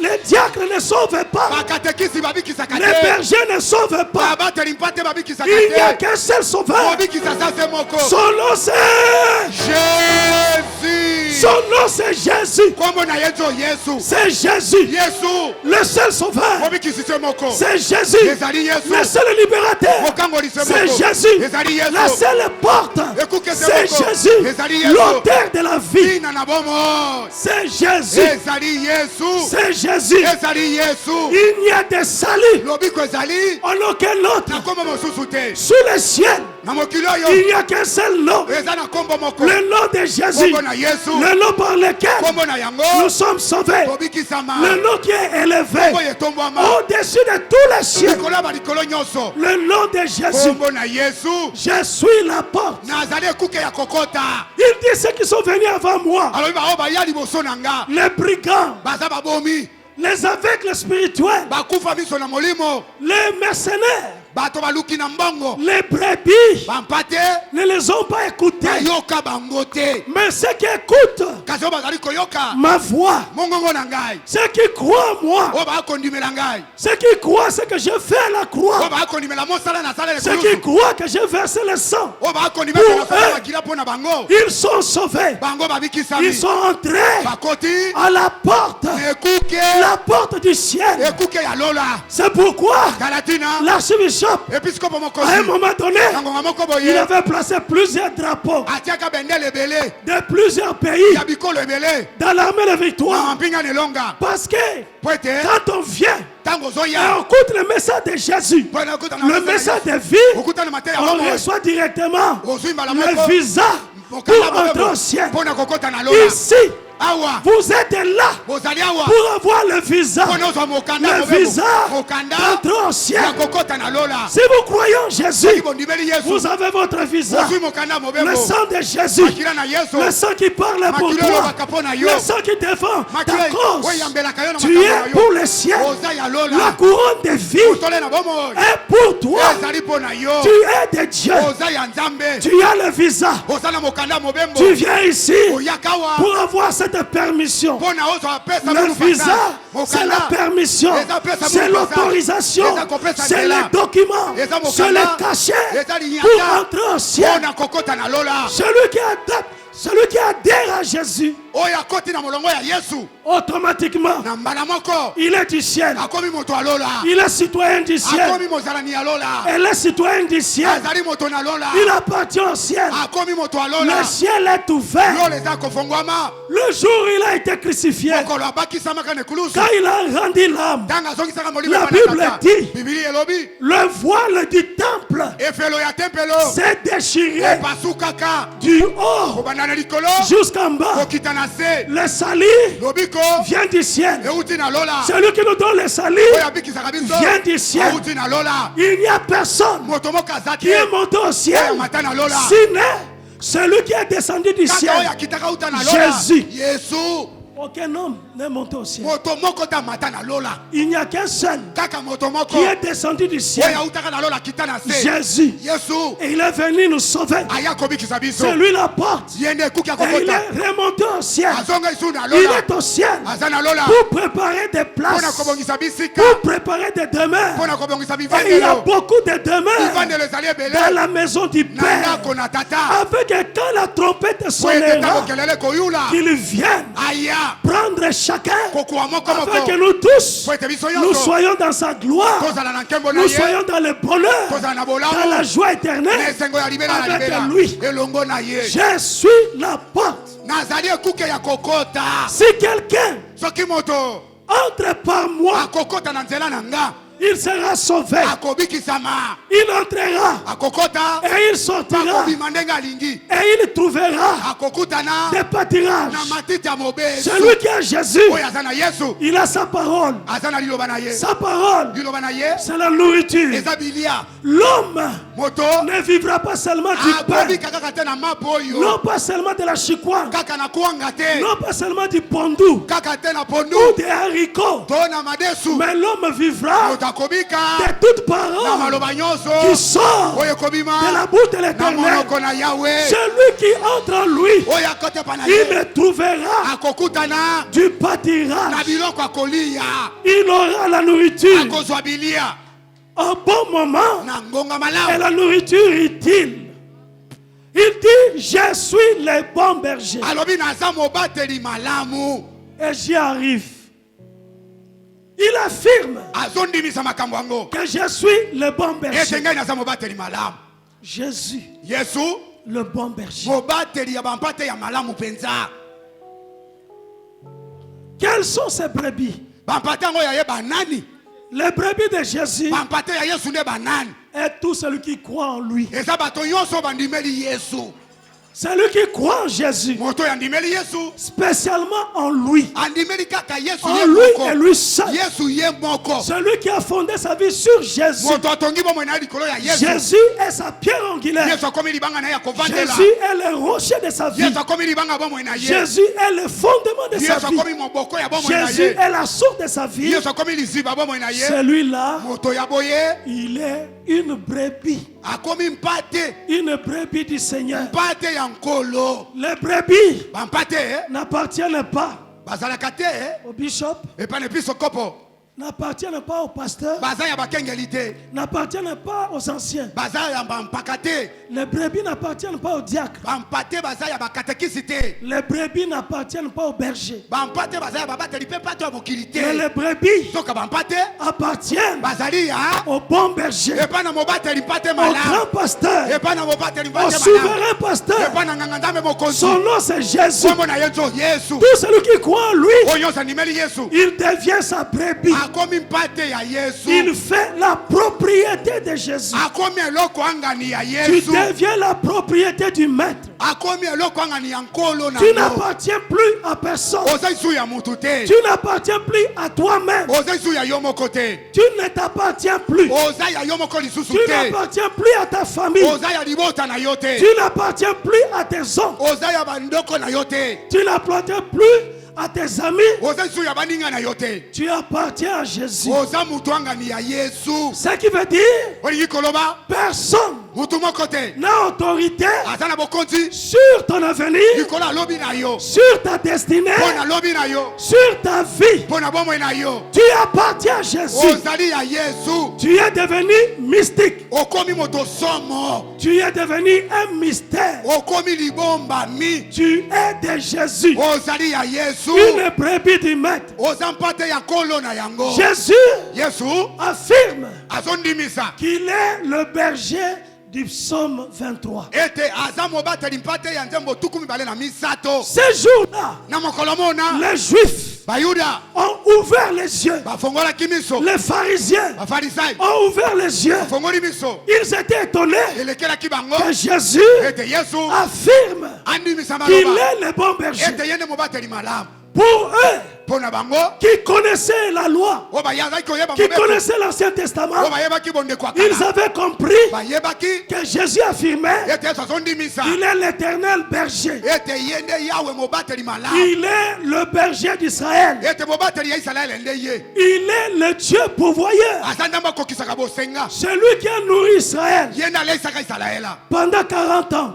Les diacres ne sauvent pas. bakatekisi babikisaka Les te bergers ne sauvent pas. babateli mpate babikisaka Il n'y a te qu'un seul sauveur. kobikisa sa se moko Son nom c'est Jésus Son nom c'est Jésus. kombo na ye nzo Yesu C'est Jésus. Yesu Le seul sauveur. kobikisi se moko C'est Jésus. ezali Yesu Le seul libérateur. mokangoli se C'est moko Jésus. ezali La Yesu seule porte. Ekuke se C'est moko. Jésus. Ezali Yesu. L'auteur de la vie. tina na bomoi C'est Jésus. ezali Yesu C'est Jésus. ezali Yesu Il n'y a de salut lobiko ezali en aucun autre. na kombo mosusu te Sous le ciel, na mokili il oyo n'y a qu'un seul nom. eza na kombo moko Le nom de Jésus. kombo na Yesu Le nom par lequel kombo na yango nous sommes sauvés. tobikisama Le nom qui est élevé kombo etombwama au-dessus de tous les cieux. likolo ya balikolo nyonso Le nom de Jésus. kombo na Yesu Je suis la porte. nazali ekuke ya kokota Il dit ceux qui sont venus avant moi, alobi bao baya liboso na nga les brigands, baza babomi les aveugles spirituels, bakufa miso na molimo les mercenaires, bato baluki na mbongo les brebis, bampate ne les ont pas écoutés. bayoka bango te Mais ceux qui écoutent kasi oyo bazali koyoka ma voix, mongongo na ngai ceux qui croient en moi, oyo bakondimela ngai ceux qui croient ce que je fais à la oyo croix, bakondimela mosala na sala ceux qui croient que j'ai versé le sang, oyo bakondimela Pour nasala eux. makila mpo na bango ils sont sauvés. bango babikisami Ils sont entrés bakoti à la porte, ekuke la porte du ciel. ekuke ya lola C'est pourquoi galatina l'archbishop, episkopo à un mokosi moment donné, na ngonga moko il boye avait placé plusieurs drapeaux atiaka bendele ebele de plusieurs pays ya bikolo ebele dans l'armée de na victoire. mampinga nelonga Parce que po ete quand on vient ntango et ozoya on écoute le message de Jésus, mpo na okuta le message de vie, okutana mateya on moko reçoit directement ozwi mbala le moko visa pour entrer au ciel. mpo na kokota na lola Ici, awa vous êtes là bozali awa pour avoir le visa, mpo na ozwa mokanda le mobebo visa mokanda d'entrer au ciel. ya kokota na lola Si vous croyez en Jésus, soki bondimeli yesu vous avez votre visa. ozwi mokanda mobebo Le sang de Jésus, makila na yesu le sang qui parle pour makila toi, elobaka mpo na yo le sang qui défend ta makila cause. oyambelaka yo na Tu makambo es na pour yo le ciel. oza ya La lola couronne de vie otole na bomoi est pour toi. ezali mpo na yo Tu es de Dieu. oza ya nzambe Tu as le visa. oza na mokanda mobembo Tu viens ici oyaka awa pour avoir cette permission. mpo na ozwa apesa Le munu visa, pasa c'est la mokanda permission, Eza pesa c'est Mungu pasa. l'autorisation, Eza kopesa c'est nzela. le document, Eza mokanda. c'est le cachet Eza linyata. pour entrer au ciel. mpo na kokota na lola Celui qui adhère à Jésus, oyo akoti na molongo ya yesu automatiquement, na mbala moko il est du ciel. akomi moto ya lola Il est citoyen du ciel. akomi mozalani ya lola Elle est citoyen du ciel. azali moto na lola Il appartient au ciel. akomi moto ya lola Le ciel est ouvert. lola eza kofongwama Le jour où il a été crucifié, mokolo abakisamaka na ekulusu quand il a rendu l'âme, ntango azongisaka molimo La ya Bible Tata. dit- bibili elobi le voile du temple efelo ya tempelo s'est déchiré epasukaka du haut kobanda na likolo jusqu'en bas. kokita na se Le salut lobiko vient du ciel. euti na lola Celui qui nous donne le salut oyo abikisaka biso vient du ciel. euti na lola Il n'y a personne moto moko aza qui est te monté au oyo ciel, amata na lola si n'est celui qui est descendu du kaka ciel. oyo akitaka uta na lola Jésus. yesu Aucun homme n'est monté au ciel. moto moko ta mata na lola. Il n'y a qu'un seul Kaka moto moko. qui est descendu du ciel. Oya utaka na lola kita na se. Jésus. Yesu. Et il est venu nous sauver. Aya kobikisa biso. C'est lui la porte. Yende kuki Et il akokota. est remonté au ciel. Azonga isu na Il lola. est au ciel Aza na lola. pour préparer des Pona places, kobongisa bisika. pour préparer des demeures. Pona kobongisa Et il y a bivandelo. beaucoup de demeures Bivandelo ezali dans ebele. la maison du Na Père. ndako na tata. Avec que quand la trompette Po ete sonnera, ntango kelele koyula. qu'ils viennent Aya. prendre chacun Kokuwa moko afin moko. que nous tous, Po ete biso nous nyonso. soyons dans sa gloire, Tozala na nkembo na nous ye. soyons dans le bonheur, Tozala na dans bolamu. la joie Na éternelle esengo ya libela na avec libela. lui. Elongo na ye. Je suis la porte. Nazali ekuke ya kokota. Si quelqu'un Soki moto entre par moi, akokota na nzela na nga. il sera sauvé. Akobikisama. Il entrera Akokota. et il sortira Akobima ndenge alingi. et il trouvera Akokutana. des pâtirages. Na matiti ya mobesu. Celui qui a Jésus, Oyo aza na Yesu. il a sa parole. Aza na liloba na ye. Sa parole, Liloba na ye. c'est la nourriture. Eza bilia. L'homme Moto. ne vivra pas seulement du pain, Akobika kaka te na mapo oyo. non pas seulement de la chikwang, Kaka na kuanga te. non pas seulement du pondu Kaka te na pondu. ou des haricots, To na madesu. mais l'homme vivra Moto akobika. de toute Na parole maloba nyonso. qui sort Oyo de kobima. la bouche de Na l'Éternel. monoko na Yahweh. Celui qui entre en lui, Oyo akote pa na il ye. ne trouvera Akokutana. du Na pâtirage. biloko akolia. Il aura la nourriture Akozwa bilia. au bon moment Na ngonga et malamu. la nourriture utile. Il dit, je suis le bon berger. Alobi naza mobateli malamu. Et j'y arrive. Il affirme Azondimisa makambo yango. que je suis le bon Ete berger. ngai naza mobateli malamu. Jésus, Yesu le bon berger. mobateli ya bampate ya malamu penza. Quelles sont ces brebis? Bampate yango ya ye banani. Les brebis de Jésus Bampate ya Yesu nde banani. est tout celui qui croit en lui. Eza bato nyonso bandimeli Yesu. Celui qui croit en Jésus, Moto yandimeli Yesu. spécialement en lui. Andimeli kaka Yesu En ye lui et moko. lui seul. Yesu ye moko. Celui qui a fondé sa vie sur Jésus. Moto atongi bomoi na ye likolo ya Yesu. Jésus est sa pierre angulaire. Yesu akomi libanga na ye ya kovandela. Jésus est le rocher de sa vie. Yesu akomi libanga bomoi na ye. Jésus est le fondement de sa Yesu vie. akomi moboko ya bomoi na Jésus ye. est la source de sa vie. Yesu akomi liziba bomoi na ye. Celui-là, Moto ya boye il est une brebis. akomi mpate. Une brebis du Seigneur. Mpate ya nkolo. Les brebis Bampate n'appartiennent pas bazalaka te au bishop, epai na biso kopo. n'appartiennent pas au pasteur, Baza ya bakengeli te. n'appartiennent pas aux anciens. Baza ya bampaka te. Les brebis n'appartiennent pas aux diacres. Bampate baza ya bakatekisi te. Les brebis n'appartiennent pas aux bergers. Bampate baza ya babateli mpe pato ya mokili Mais te. les brebis Soka bampate appartiennent bazali ya au bon berger, epai na mobateli mpate au malamu. grand pasteur, Epai na mobateli au mpate malamu. souverain pasteur. Epai na nganga nzambe mokonzi. Son nom c'est Jésus. Kombo na ye nzo Yesu. Tout celui qui croit en lui, Oyo nyonso andimeli Yesu. il devient sa brebis. Akomi mpate ya Yesu. Il fait la propriété de Jésus. Akomi eloko angani ya Tu Yesu. deviens la propriété du maître. Akomi eloko angani ya nkolo na Tu yo. n'appartiens plus à personne. Oza isu ya mutu te. Tu n'appartiens plus à toi-même. Oza isu ya yo moko te. Tu ne t'appartiens plus. Oza ya yo moko lisusu Tu te. n'appartiens plus à ta famille. Oza ya libota na yo te. Tu n'appartiens plus à tes oncles. Oza ya bandoko na yo te. Tu n'appartiens plus à tes amis. Oza isu ya baninga na yo te. Tu appartiens à Jésus. Oza mutu angani ya Yesu. Ce qui veut dire, Olingi koloba personne mutu moko te. n'a autorité Aza na bokonzi sur ton avenir, likolo alobi na yo. sur ta destinée, Mpo na lobi na yo. sur ta vie. Mpo na bomoi na yo. Tu appartiens à Jésus. Ozali ya Yesu. Tu es devenu mystique. Okomi moto somo. Tu es devenu un mystère. Okomi libombami. Tu es de Jésus. Ozali ya Yesu. Une brebis du maître. Oza mpate ya nkolo na yango. Jésus Yesu affirme azondimisa qu'il est le berger du psaume 23. ete aza mobateli mpate ya nzembo tuku mibale na misato. Ces jours-là, Na mokolo mona les Juifs bayuda ont ouvert les yeux. bafongolaki miso. Les pharisiens Bafarisai ont ouvert les yeux. bafongoli miso. Ils étaient étonnés Elekelaki bango que Jésus ete Yesu affirme andimisa qu'il maloba est le bon berger. ete ye nde mobateli malamu. Pour eux, Pona bango. qui connaissaient la loi, O bayazaki koyeba qui mobeko. connaissaient l'Ancien Testament, O bayebaki bondeko ils akala. avaient compris Bayebaki que Jésus affirmait ete Yesu azondimisa. qu'il est l'éternel berger. Ete yende yawe mobateli malamu. Il est le berger d'Israël. Ete mobateli ya Israele nde ye. Il est le Dieu pourvoyeur. Azandamba kokisaka bosenga. Celui qui a nourri Israël Yende aleisaka Israela. pendant 40 ans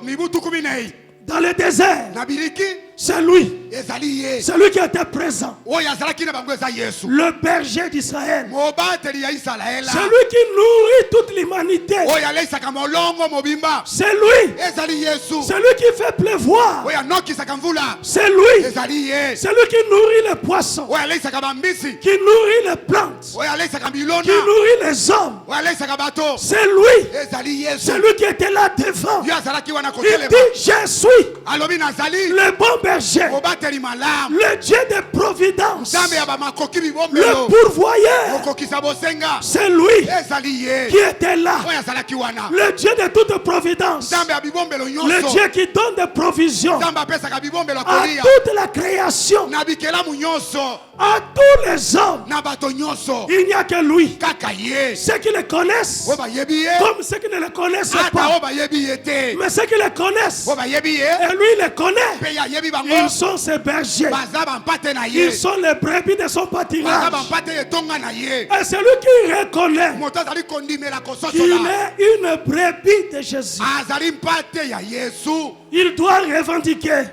Mibu tukumi nei. dans le désert. Na biliki C'est lui. ezali ye. Celui qui était présent. Oyo azalaki na bango eza Yesu. Le berger d'Israël. Mobateli ya Israela. Celui qui nourrit toute l'humanité. Oyo aleisaka molongo mobimba. C'est lui. Ezali Yesu. Celui qui fait pleuvoir. Oyo anokisaka mvula. C'est lui. Ezali ye. Celui qui nourrit les poissons. Oyo aleisaka bambisi. Qui nourrit les plantes. Oyo aleisaka Qui milona. nourrit les hommes. Oyo aleisaka bato. C'est lui. Ezali Yesu. Celui qui était là devant. Yo azalaki wana Il kotelema. dit, je suis Alobi nazali. le bon berger. Mobateli malamu. Le Dieu de providence. Nzambe ya bamakoki Le bibombelo. pourvoyeur. Okokisa bosenga. C'est lui Ezali ye. qui était là. Oyo azalaki wana. Le Dieu de toute providence. Nzambe ya bibombelo Le nyonso. Dieu qui donne des provisions Nzambe apesaka bibombelo à kolia. toute la création, Na bikelamu nyonso. à tous les hommes. Na bato nyonso. Il n'y a que lui. Kaka ye. Ceux qui le connaissent, O bayebi ye. comme ceux qui ne le connaissent Ata pas. o bayebi ye te. Mais ceux qui le connaissent, O bayebi ye. et lui il les connaît, Pe ya yebi bango. ils sont ses bergers. Baza bampate na ye. Ils sont les brebis de son Baza pâturage. bampate ye tonga na ye. Et celui qui reconnaît Moto azali kondimela qu'il kososola. est une brebis de Jésus, Azali mpate ya Yesu. il doit revendiquer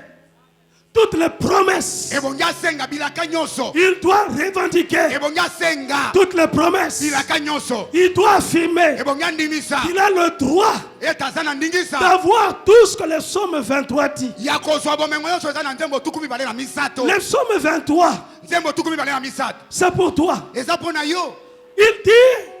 toutes les promesses. Ebongi asenga bilaka nyonso. Il doit revendiquer Ebongi asenga toutes les promesses. bilaka nyonso. Il doit affirmer Ebongi andimisa. qu'il a le droit Ete aza na ndingisa. d'avoir tout ce que le psaume 23 dit. Ya kozwa bomengo nyonso eza na nzembo tuku mibale na misato. Le psaume 23, Nzembo tuku mibale na misato. c'est pour toi. Eza mpo na yo. Il dit,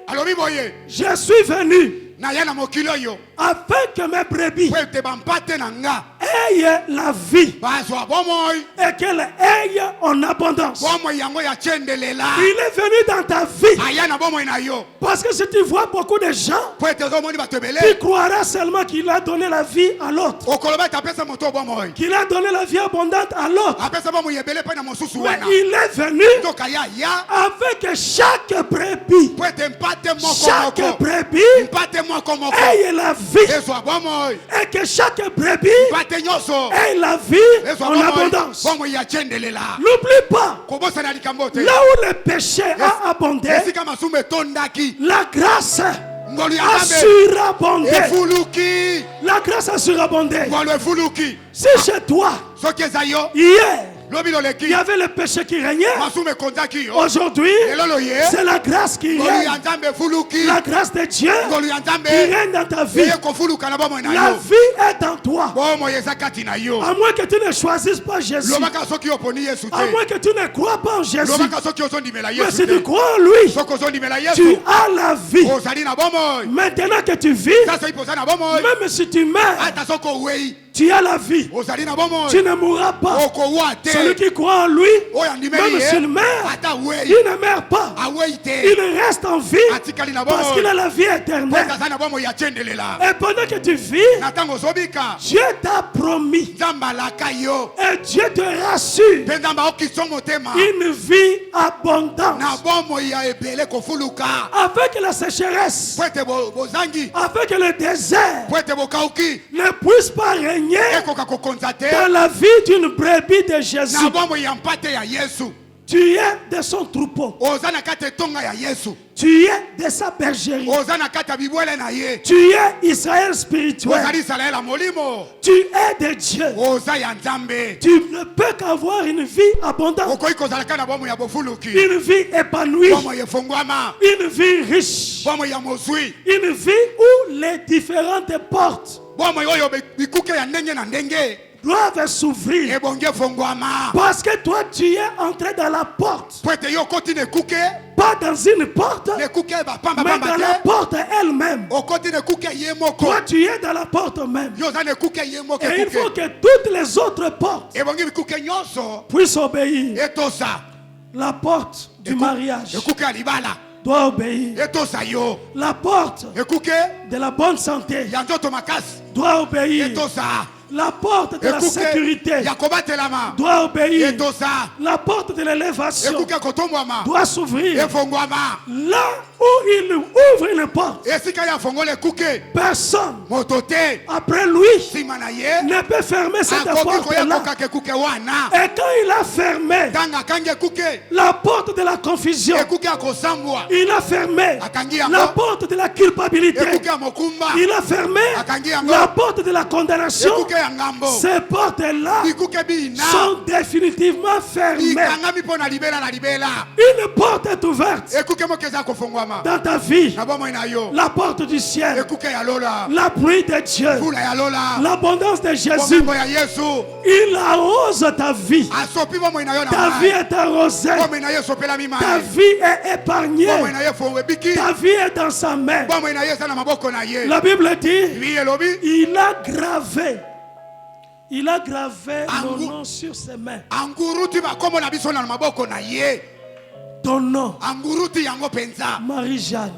Alobi boye. je suis venu Na ya na mokili oyo. afin que mes brebis Po ete bampate na nga. aient la vie Bazwa bomoi. et qu'elles aient en abondance. Bomoi yango ya chendelela. Il est venu dans ta vie Aya na bomoi na yo. parce que si tu vois beaucoup de gens, Po ete ozomoni bato tu ebele. croiras seulement qu'il a donné la vie à l'autre, Okoloba ete apesa moto bomoi. qu'il a donné la vie abondante à l'autre. Apesa bomoi ebele mpe na mosusu Mais wana. il est venu Toka ya ya. afin que chaque brebis, Po ete mpate moko chaque moko. brebis Mpate moko moko. ait la vie Ezwa bomoi. et que chaque brebis Mpate nyonso. ait la vie Ezwa en bomoi. abondance. Bomoi ya chendelela. N'oublie pas, Kobosana likambo te. là où le péché a abondé, Esika masumu etondaki. la grâce Ngolu ya a Nzambe. surabondé. Efuluki. La grâce a surabondé. Ngolu efuluki. Si chez toi, Soki eza yo. hier, Lobi il loleki. y avait le péché qui régnait, Masumu ekondaki yo. aujourd'hui, Elolo ye. c'est la grâce qui Ngolu règne. ya Nzambe efuluki. La grâce de Dieu Ngolu ya qui Nzambe. règne dans ta vie. Eye kofuluka na bomoi na La yo. vie est en toi. Bomoi eza kati na yo. À moins que tu ne choisisses pas Jésus. Lobaka soki oponi Yesu À te. moins que tu ne crois pas en Jésus. Lobaka soki ozondimela Mais Yesu si tu te. crois en lui, Soki ozondimela tu Yesu. as la vie. Ozali na bomoi. Maintenant que tu vis, Sasa ipo oza na bomoi. même si tu meurs, Ata soki owei. tu as la vie. Ozali na bomoi. Tu ne mourras pas. Okowa Celui te. qui croit en lui, Oyo andimeli même s'il ye. meurt, Ata wei. il ne meurt pas. Awei te. Il reste en vie Atikali na parce qu'il bomoi. a la vie Po éternelle. ete aza na bomoi ya chendelela. Et pendant que tu vis, Na ntango ozobika. Dieu t'a promis Nzambe alaka yo. et Dieu te rassure Mpe Nzambe aokisa motema. une vie abondante. Na bomoi ya ebele kofuluka. Afin que la sécheresse, Po ete bozangi. afin que le désert Po ete bokauki. ne puisse pas régner Ekoka kokonza te. dans la vie d'une brebis de Jésus. Na bomoi ya mpate ya Yesu. Tu es de son troupeau. Oza na kati etonga ya Yesu. Tu es de sa bergerie. Oza na kati ya bibwele na ye. Tu es Israël spirituel. Ozali Israele ya molimo. Tu es de Dieu. Oza ya Nzambe. Tu ne peux qu'avoir une vie abondante, Okoki kozalaka na bomoi ya bofuluki. une vie épanouie, Bomoi efongwama. une vie riche, Bomoi ya mozwi. une vie où les différentes portes Bomoi oyo bikuke ya ndenge na ndenge. doivent s'ouvrir. Ebongi efongwama. Parce que toi, tu es entré dans la porte. Po ete yo okoti na ekuke. Pas dans une porte, Na ekuke mais bapambapamba dans la te. porte elle-même. Okoti na ekuke ye moko. Toi, tu es dans la porte même. Yo oza na ekuke ye moko Et il faut ekuke. que toutes les autres portes Ebongi bikuke nyonso. puissent obéir. Etosa. La porte du mariage Ekuke ya libala. doit obéir. Etosa yo. La porte Ekuke de la bonne santé ya nzoto makasi. doit obéir. Etosa. La porte de la sécurité yakobatela doit obéir. etosa La porte de l'élévation ekuke kotombwama doit s'ouvrir. efongwama Là où il ouvre une porte, esika ya fongola ekuke personne moto te après lui nsima na ye ne peut fermer cette akoki porte-là. koyakokaka ekuke wana Et quand il a fermé ntango akangi ekuke la porte de la confusion, ekuke ya kosambwa il a fermé akangi yango la porte de la culpabilité, ekuke ya mokumba il a fermé akangi yango la porte de la condamnation. ekuke ya ngambo Ces portes-là bikuke bina sont définitivement fermées. bikangami mpo na libela na libela Une porte est ouverte ekuke moko eza kofongwama dans ta vie. na bomoi na yo La porte du ciel, ekuke ya lola la pluie de Dieu, mvula ya lola l'abondance de Jésus. bomembo ya yesu Il arrose ta vie. asopi bomoi na yo na Ta vie mai est arrosée. bomoi na yo esopelami Ta mai vie est épargnée. bomoi na ye fongo ebiki Ta vie est dans sa main. bomoi na ye eza na maboko na ye La Bible dit, bi elobi il a gravé Angu- nos noms sur ses mains. anguruti bakombo na biso na maboko na ye Ton nom, anguruti yango mpenza Marie-Jeanne,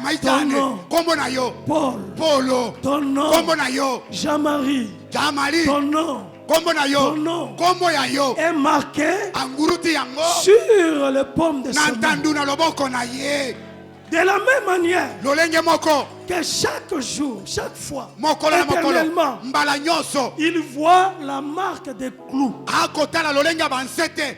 maitane Tono. kombo na yo Paul, polo ton nom, kombo na yo Jean-Marie, jamali ton nom kombo na yo Tono. kombo ya yo est marqué anguruti yango sur le paume de na ses mains. ntandu na loboko na ye De la même manière lolenge moko que chaque jour, chaque fois, mokolo na mokolo éternellement, mbala nyonso il voit la marque des clous. akotala lolenge ya bansete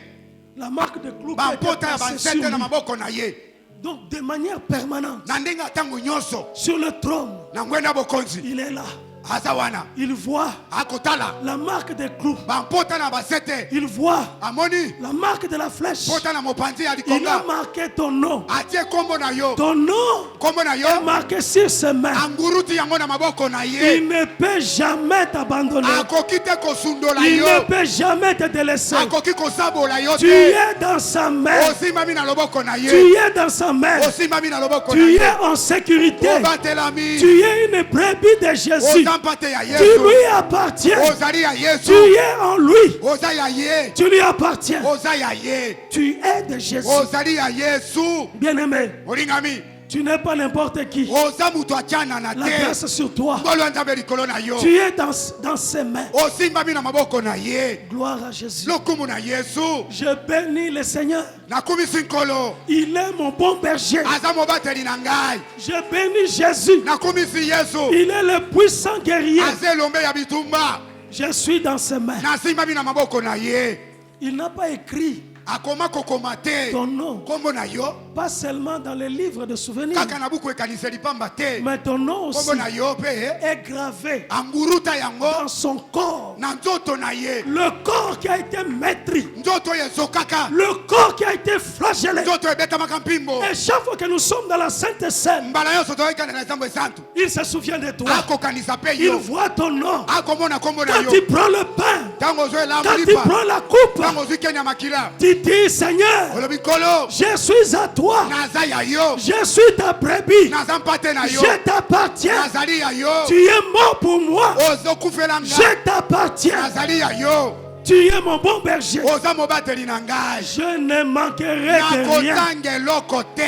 La marque des clous qui a été bampota ya placée sur bansete na lui. maboko na ye Donc, de manière permanente, na ndenge ya ntango nyonso sur le trône, na ngwenda bokonzi il est là. aza wana Il voit akotala la marque des clous. bampota na basete Il voit amoni la marque de la flèche. pota na mopanzi ya Il a likonga marqué ton nom. atie kombo na yo Ton nom kombo na est yo marqué sur ses mains. anguruti yango na maboko na ye Il ne peut jamais t'abandonner. akoki te kosundola Il ne yo peut jamais te délaisser. akoki kosabola yo Tu te es dans sa main. osimbami na loboko na Tu ye es dans sa main. osimbami na loboko na Tu ye es en sécurité. obatelami Tu es une brebis de Jésus. oza mpate ya Tu yesu lui appartiens. ozali ya Tu yesu es en lui. oza ya ye Tu lui appartiens. oza ya ye Tu es de Jésus. ozali ya yesu Bien-aimé, olingami tu n'es pas n'importe qui. oza moto atianana La te grâce sur toi. ngolu ya nzambe likolo na yo Tu es dans ses mains. osimbami na maboko na ye Gloire à Jésus. lokumu na yesu Je bénis le Seigneur. nakumisi nkolo Il est mon bon berger. aza mobateli na ngai Je bénis Jésus. nakumisi yesu Il est le puissant guerrier. aza elombe ya bitumba Je suis dans ses mains. nasimbami na maboko na ye Il n'a pas écrit akoma kokoma te ton nom, kombo na yo pas seulement dans les livres de souvenirs, kaka na buku ekaniseli pamba te mais ton nom aussi kombo na yo mpe est gravé anguruta yango dans son corps. na nzoto na ye Le corps qui a été maîtris, nzoto oyo ezokaka le corps qui a été flagellé. nzoto ebetamaka mpimbo Et chaque fois que nous sommes dans la Sainte Seine, mbala nyonso toyokana na nzambo esantu il se souvient de toi. akokanisa mpe Il yo voit ton nom. akomona kombo na Quand yo tu prends le pain, ntango ozwi elamu quand tu lipa prends la coupe, ntango ozwi kenya makila tu dis, Seigneur, olobi nkolo je suis à toi. naza ya yo Je suis ta brebis. naza mpate na yo Je t'appartiens. nazali ya yo Tu es mort pour moi. ozokufela nga Je t'appartiens. nazali ya yo Tu es mon bon berger. oza mobateli na ngai Je ne manquerai de rien. nakotanga eloko te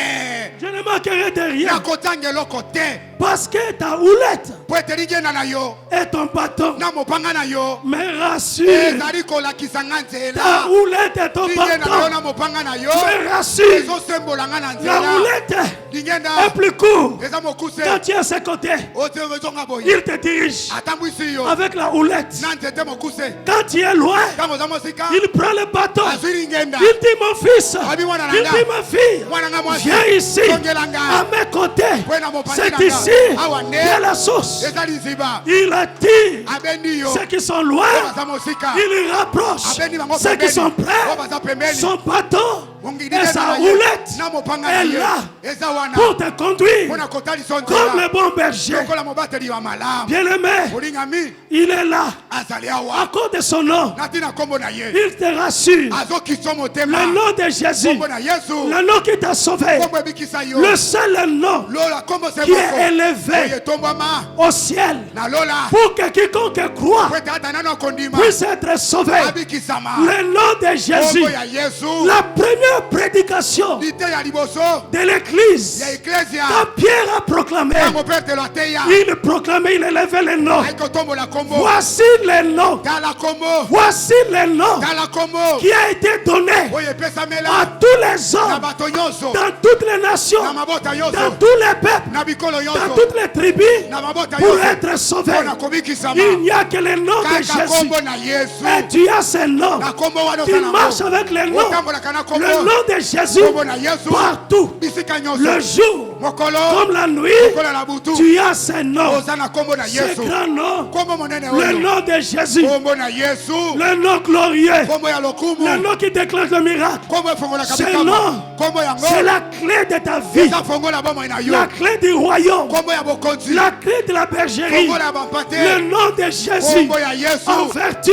Je ne manquerai de rien. nakotanga eloko te Parce que ta houlette po eteli ngenda na yo et ton bâton na mopanga na yo me rassurent. ezali kolakisa nga Ta nzela houlette et ton lingenda na yo bâton na mopanga na yo me rassurent. ezosembola nga na La nzela houlette lingenda est plus courte. eza mokuse Quand tu es à ses côtés, ezonga boye il te dirige atambwisi yo avec la houlette. na nzete mokuse Quand tu es loin, ntango oza mosika il prend le bâton. azwi lingenda Il dit, mon fils, Abi mwana na il nga. dit, ma fille, mwana nga mwasi viens ici, tongela à nga mes côtés. mpo na mopanzi C'est na nga ici, awa nde il y a la source. eza liziba Il attire abendi yo ceux qui sont loin. oyo baza mosika Il rapproche abendi bango ceux qui sont pembeni près. oyo baza pembeni Son bâton mongidi et te sa na ye houlette na mopanga na est ye là eza wana pour te conduire mpo na kotaliso comme nzela le bon berger. lokola mobateli wa malamu Bien-aimé, olingami il est là azali à awa cause de son nom. na ntina nkombo na ye Il te rassure. azokisa Le motema nom de Jésus, nkombo na yesu le nom qui t'a sauvé, nkombo ebikisa yo le seul nom lola nkombo se qui moko est élevé oyo etombwama au ciel na lola pour que quiconque croit po ete ata nano akondima puisse être sauvé. abikisama Le nom de Jésus, nkombo ya yesu la première première prédication lite ya liboso de l'église, ya ecclesia quand Pierre a proclamé, ntango petelo ateya il proclamait, il élevait les noms. aikotombola kombo Voici les noms. tala kombo Voici les noms tala kombo qui a été donné oyo à epesamela tous les na hommes, bato nyonso dans toutes les nations, na mabota dans nyonso tous les peuples, na bikolo dans nyonso toutes les tribus, na mabota pour nyonso être sauvés. mpona kobikisama Il n'y a que le nom de kaka Jésus. kombo na yesu Et tu as ce nom. na kombo wana Tu marches avec les noms. otambolaka na Le kombo nom de Jésus kombo na yesu partout. bisika Le nyonso jour mokolo comme la nuit, mokolo na butu tu as ce nom. oza na kombo na Ce yesu grand nom. kombo monene Le oyo nom de Jésus. kombo na yesu Le nom glorieux. kombo ya Le lokumu nom qui déclenche le miracle. kombo efongolaka Ce bikambo nom, kombo yango c'est la clé de ta vie. eza fongola bomoi na yo La clé du royaume. kombo ya bokonzi La clé de la bergerie. kombo ya bampate Le nom de Jésus. kombo ya yesu En vertu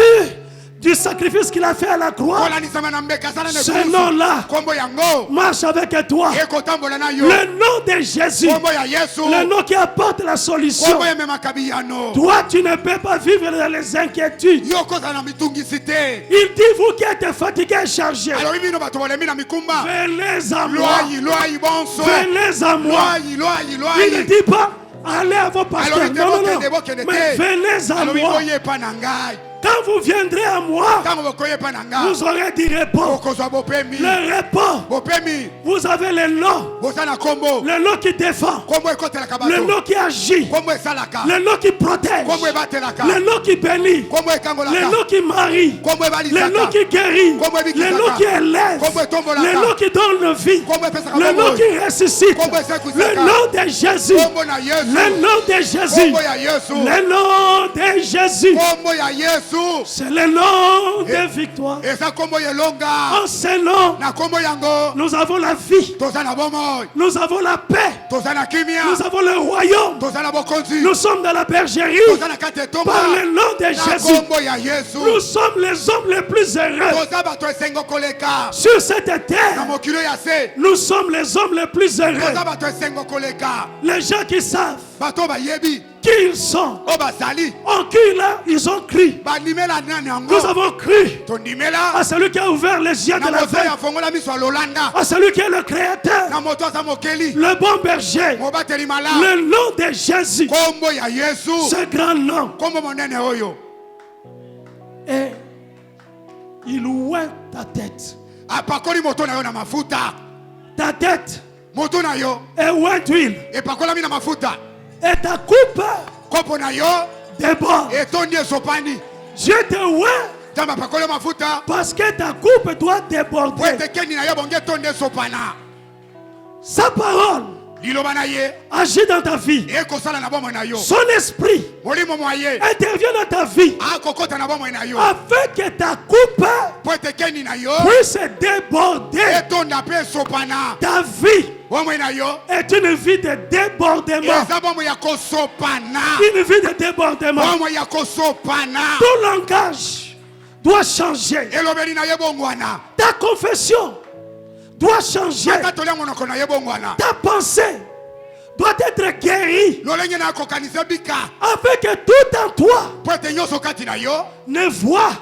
du sacrifice qu'il a fait à la croix. kolanisama na mbeka asala na Ce ekulusu nom-là kombo yango marche avec toi. ekotambola na yo Le nom de Jésus. kombo ya yesu Le nom qui apporte la solution. kombo ememaka biyano Toi, tu ne peux pas vivre dans les inquiétudes. yo kozala na mitungisi te Il dit, vous qui êtes fatigués et chargés, alobi bino bato bolemi na mikumba venez à moi. lwai bonso Venez à moi. Il ne lwai dit pas, allez à vos pasteurs. Alors, Non, non, non. bokende te. Mais venez à alobi moi. boyepa na ngai Quand vous viendrez à moi, ntango bokoyepa na ngai vous aurez du repos. okozwa bopemi Le repos, bopemi vous avez le nom. boza na kombo Le nom qui défend. kombo ekotelaka Le bato nom qui agit. kombo esalaka Le nom qui protège. kombo ebatelaka Le nom qui bénit. kombo Le ekangolaka nom qui marie. kombo Le nom ebalisaka qui guérit. Kombo ebikisaka. Le nom qui élève. Kombo etombolaka. Le nom qui donne vie. kombo epesaka Le nom bomoi qui ressuscite. Kombo esekusaka. Le nom de Jésus. kombo na yesu Le nom de Jésus. kombo ya yesu Le nom de Jésus. kombo ya yesu C'est le nom de victoire. eza kombo elonga En ce nom, na kombo yango nous avons la vie. toza na bomoi Nous avons la paix. toza na kimia Nous avons le royaume. toza na bokonzi Nous sommes dans la bergerie. toza na kati etonga Par le nom de na Jésus. kombo ya yesu Nous sommes les hommes les plus heureux toza bato esengo koleka sur cette na terre. mokili ya se Nous sommes les hommes les plus heureux. toza bato esengo koleka Les gens qui savent bato bayebi qui ils sont, oyo bazali en qui là, ils ont cru. bandimela nani yango Nous avons cru tondimela à celui qui a ouvert les yeux na de la moto oyo veille, afongola miso ya lolanda à celui qui est le créateur, na moto aza mokeli le bon berger, mobateli malamu le nom de Jésus, kombo ya yesu ce grand nom. kombo monene oyo Et il ouvre ta tête. apakoli moto na yo na mafuta Ta tête moto na yo est ouvre d'huile. epakolami na mafuta Et ta coupe kopo na yo déborde. etondi esopani Dieu te ouvre nzambe apakoli yo mafuta parce que ta coupe doit po déborder. ete keni na yo bonge etondi esopana Sa parole liloba na ye agit dans ta vie. ekosala na bomoi na yo Son esprit molimo mwa ye intervient dans ta vie akokota na bomoi na yo afin que ta coupe po ete keni na yo puisse déborder. etonda mpe esopana Ta vie bomoi na yo est une vie de débordement. eza bomoi ya kosopana Une vie de débordement. bomoi ya kosopana Ton langage doit changer. elobeli na ye bongwana Ta confession doit changer. ata tolia monoko na ye bongwana Ta pensée doit être guérie lolenge na kokanisa bika afin que tout en toi po ete nyonso kati na yo ne voit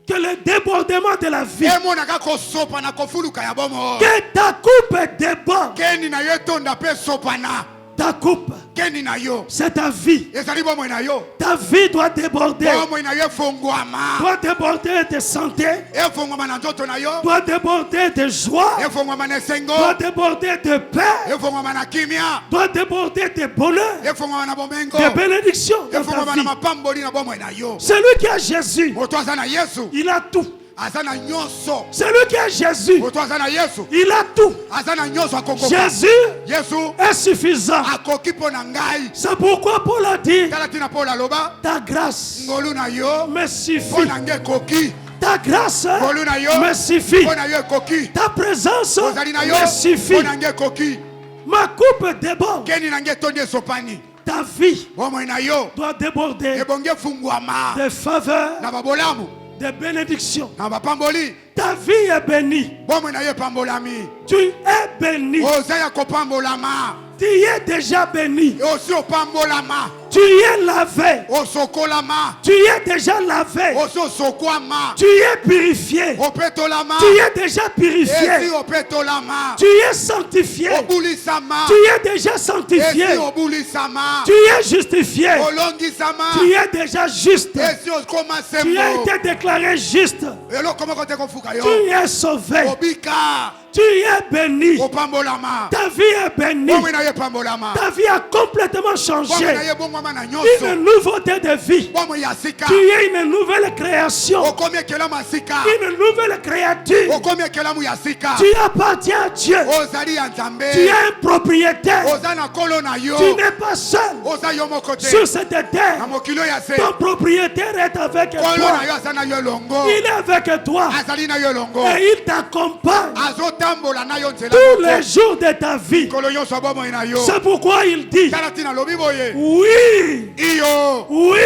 que le débordement de la vie. emonaka kosopana kofuluka ya bomoi Que ta coupe déborde. keni na yo etonda mpe esopana Ta coupe, keni na yo c'est ta vie. ezali bomoi na yo Ta vie doit déborder. bomoi na yo efongwama Doit déborder de santé. efongwama na nzoto na yo Doit déborder de joie. efongwama na esengo Doit déborder de paix. efongwama na kimia Doit déborder de bonheur. efongwama na bomengo De bénédiction dans ta efongwama na vie. mapamboli na bomoi na yo Celui qui a Jésus, moto aza na yesu il a tout. aza na nyonso Celui qui a Jésus, moto aza na yesu il a tout. aza na nyonso akokoka Jésus yesu est suffisant. akoki mpo na ngai C'est pourquoi Paul a dit, tala ntina mpo aloba ta grâce ngolu na yo me mpo suffit. na ngai ekoki Ta grâce ngolu na yo me suffit. mpo na yo ekoki Ta présence ozali na yo me suffit. mpo na ngai ekoki Ma coupe déborde. keni na ngai etondi esopani Ta vie bomoi na yo doit déborder ebongi efungwama de faveur, na babolamu de bénédiction. na bapamboli Ta vie est bénie. bomoi na yo epambolami Tu es béni. oza ya kopambolama Tu es déjà béni. osi opambolama Tu es lavé. osokolama Tu es déjà lavé. ososokwama Tu es purifié. opetolama Tu es déjà esi purifié. opetolama Tu es sanctifié. obulisama Tu es déjà sanctifié. esi obulisama Tu es justifié. olongisama Tu es déjà juste. esi okoma Tu as sembo été déclaré juste. eloko moko te kofuka yo Tu es sauvé. obika Tu es béni. opambolama Ta vie est bénie. bomoi na ye epambolama Ta vie a complètement bomoi changé. na ye bongwama na nyonso Une nouveauté de vie. bomoi ya sika Tu es une nouvelle création. okomi ekelamu ya sika Une nouvelle créature. okomi ekelamu ya sika Tu appartiens à Dieu. ozali ya nzambe Tu es un propriétaire. oza na nkolo na yo Tu n'es pas seul oza yo moko te sur cette na terre. mokili oyo ya se Ton propriétaire est avec nkolo toi. na yo aza na yo elongo Il est avec toi. azali na yo elongo Et il t'accompagne azotambola na yo nzela tous moko les jours de ta vie. nkolo nyonso ya bomoi na yo C'est pourquoi il dit, tala ntina alobi boye oui, iyo oui,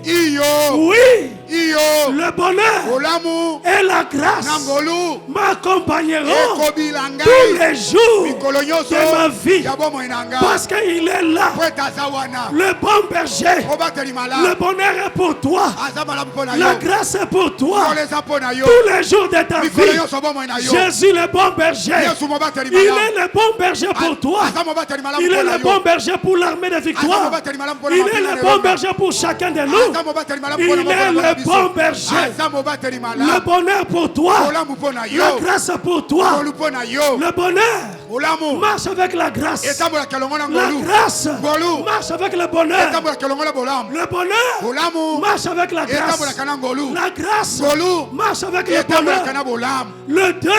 iyo oui, iyo le bonheur olamu et la grâce na ngolu m'accompagneront ekobila tous ngai les jours mikolo nyonso de ma vie. ya bomoi na ngai Parce qu'il est là, po ete aza wana le bon berger. obateli Le malamu bonheur est pour toi. aza malamu mpo na La yo grâce est pour toi. nkolo eza mpo na yo Tous les jours de ta mikolo vie. nyonso bomoi na yo Jésus le bon berger. yesu mobateli Il malamu est le bon berger pour toi. aza mobateli malamu Il mpo est na le yo bon berger pour l'armée de aza victoire. mobateli malamu mpo na Il est mabina le na bon elonga. berger pour chacun de nous. aza mobateli malamu Il mpo na est mokolo na le biso bon berger. aza mobateli Le malamu bonheur pour toi. olamu mpo na La yo grâce pour toi. ngolu mpo na yo Le bonheur olamu marche avec la grâce. etambolaka elongo na La ngolu grâce ngolu marche avec le bonheur. etambolaka elongo na bolamu Le bonheur bolamu marche avec la grâce. etambolaka na ngolu La grâce ngolu marche avec le etambolaka bonheur. na bolamu Le deux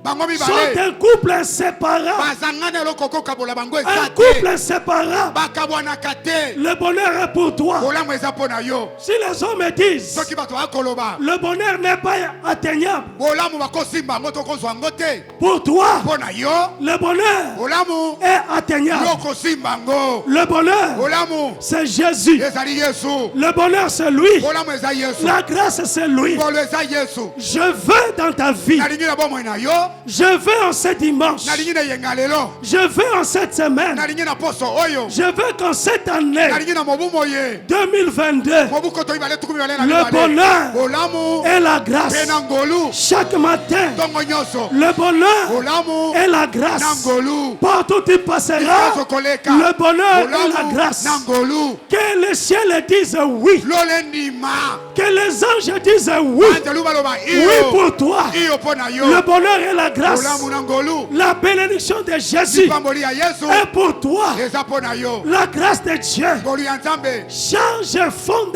bango sont mibale un couple inséparable. bazangana eloko kokabola bango Un eza couple te inséparable. bakabwanaka te Le bonheur est pour toi. bolamu eza mpo na yo Si les hommes disent soki bato bakoloba le bonheur n'est pas atteignable, bolamu bakosimba yango to kozwa yango te pour toi, mpo na yo le bonheur bolamu est atteignable. yo kosimba yango Le bonheur, bolamu c'est Jésus. ezali yesu Le bonheur, c'est lui. bolamu eza yesu La grâce, c'est lui. ngolo eza yesu Je veux dans ta vie. nalingi na bomoi na yo Je veux en ce dimanche. nalingi na eyenga lelo Je veux en cette semaine. nalingi na poso oyo Je veux qu'en cette année nalingi na mobu moye 2022, mobu koto mibale tuku mibale na le mibale bonheur bolamu et la mpe grâce. na ngolu Chaque matin, ntongo nyonso le bonheur bolamu et la na grâce. ngolu Partout tu passeras, nyonso koleka le bonheur et la bolamu grâce. na ngolu Que le ciel dise oui. lole ndima Que les anges disent oui. anjelu baloba Oui iyo pour toi. iyo mpo na yo Le bonheur et la grâce. bolamu na ngolu La bénédiction de Jésus pamboli ya yesu est pour toi. eza mpo na yo La grâce de Dieu ngolu ya nzambe change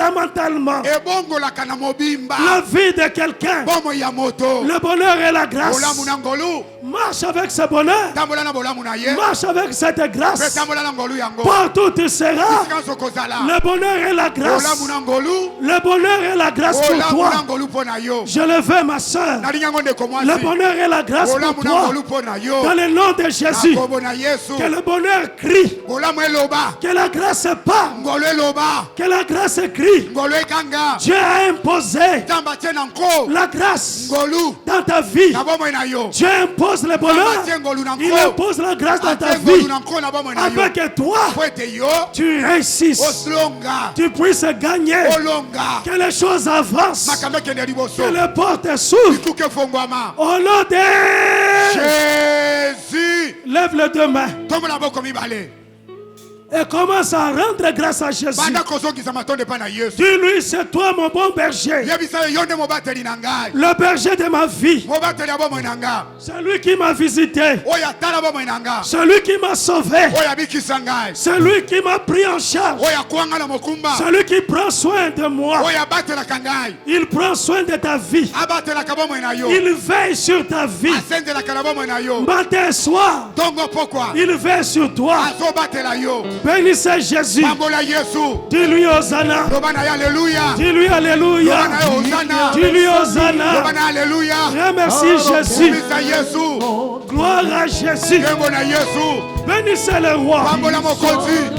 fondamentalement ebongolaka na mobimba la vie de quelqu'un. bomoi ya moto Le bonheur et la grâce. bolamu na ngolu Marche avec ce bonheur. tambola na bolamu na ye Marche avec cette mpe grâce. tambola na ngolu yango Partout tu seras. esika nyonso kozala Le bonheur et la grâce. bolamu na ngolu Le bonheur et la grâce pour bolamu na toi. ngolu mpo na yo Je le veux, ma soeur. nalingi yango ndeko Le mwasi bonheur et la grâce pour bolamu na toi. ngolu mpo na yo Dans le nom de Jésus. na kombo na yesu Que le bonheur crie. bolamu eloba Que la grâce parle. ngolu eloba Que la grâce crie. ngolu ekanga Dieu a imposé nzambe atie na nko la grâce ngolu dans ta vie. na bomoi na yo Dieu impose le nzambe bonheur. atie ngolu na Il nko impose la grâce dans ta atie ngolu vie. na nko na bomoi na yo Afin que toi, po ete yo tu réussisses. osilonga Tu puisses gagner. olonga Que les choses avancent. makambo ekende liboso Que les portes s'ouvrent. bikuke efongwama Au nom de jésus lève les deux mains tombola boko mibale et commence à rendre grâce à Jésus. banda kozongisa matondo epai na yesu Dis-lui, c'est toi mon bon berger. yebisa ye yo nde mobateli na ngai Le berger de ma vie. mobateli ya bomoi na nga Celui qui m'a visité. oyo atala bomoi na nga Celui qui m'a sauvé. oyo abikisa ngai Celui qui m'a pris en charge. oyo akwanga na mokumba Celui qui prend soin de moi. oyo abatelaka ngai Il prend soin de ta vie. abatelaka bomoi na yo Il veille sur ta vie. asenzelaka na bomoi na yo Matin et soir. ntongo pokwa Il veille sur toi. azobatela yo Bénissez Jésus. pambola yesu Dis-lui Hosanna. loba na ye aleluya Dis-lui Alléluia. loba na ye hosana Dis-lui loba Hosanna. na ye aleluya Remercie Jésus. komisa yesu Gloire à Jésus. yembo na yesu Bénissez le roi. pambola mokonzi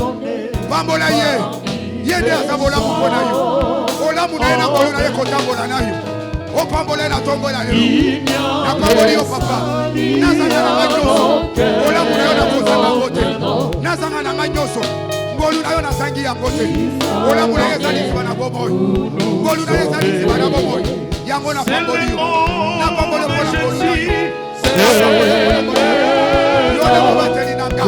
pambola ye ye nde aza bolamu mpo na yo bolamu na ye na ngolu na ye kotambola na yo opambola ye na tombola lelo napamboli yo papa nazanga na nga nyonso bolamu na yo nakozanga ngo te nazanga na nga nyonso ngolu na yo zangi ya kote. Ola mula yezali bana bomoi. Ngolu na yezali bana bomoi. Yango na pamboli. Na pamboli pour la bolu. Yo na bateli na ka.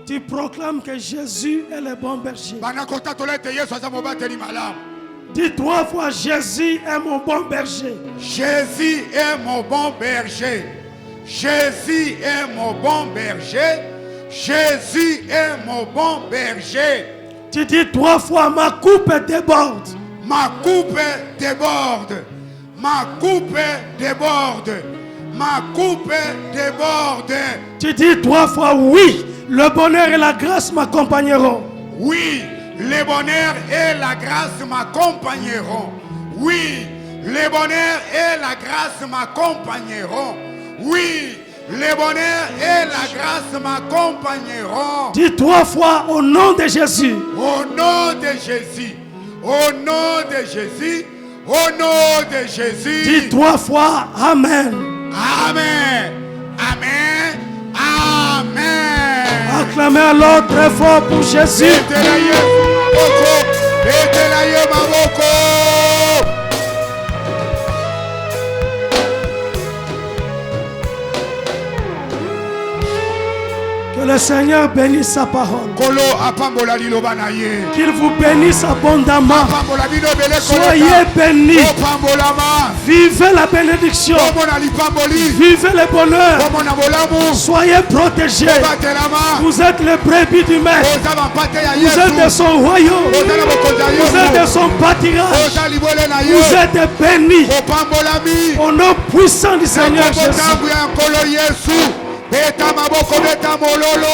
Tu proclames que Jésus est le bon berger. Dis 3 fois, Jésus est mon bon berger. Jésus est mon bon berger. Jésus est mon bon berger. Jésus est mon bon berger. Tu dis 3 fois, ma coupe déborde. Ma coupe déborde. Ma coupe déborde. Ma coupe déborde. Tu dis 3 fois, oui, le bonheur et la grâce m'accompagneront. Oui, le bonheur et la grâce m'accompagneront. Oui, le bonheur et la grâce m'accompagneront. Oui, le bonheur et la grâce m'accompagneront. Dis 3 fois au nom de Jésus. Au nom de Jésus. Au nom de Jésus. Au nom de Jésus. Dis 3 fois Amen. Amen. Amen. Amen. Acclamez alors très fort pour Jésus. le Seigneur bénisse sa parole. Kolo apambola liloba na ye. Qu'il vous bénisse abondamment. Apambola bino bele koleka. Soyez bénis. Opambolama. Vivez la bénédiction. Omona lipamboli. Vivez le bonheur. Omona bolamu. Soyez protégés. Obatelama. Vous êtes les brebis du maître. Ozaba mpate ya Vous êtes de Yesu. son royaume. Ozala bokonzi ya Vous êtes de Yesu. son pâturage. Oza libole na ye. Vous êtes bénis. Opambolami. Au nom puissant du Seigneur Jésus. Kombo tangu ya nkolo Yesu. Beta maboko beta mololo.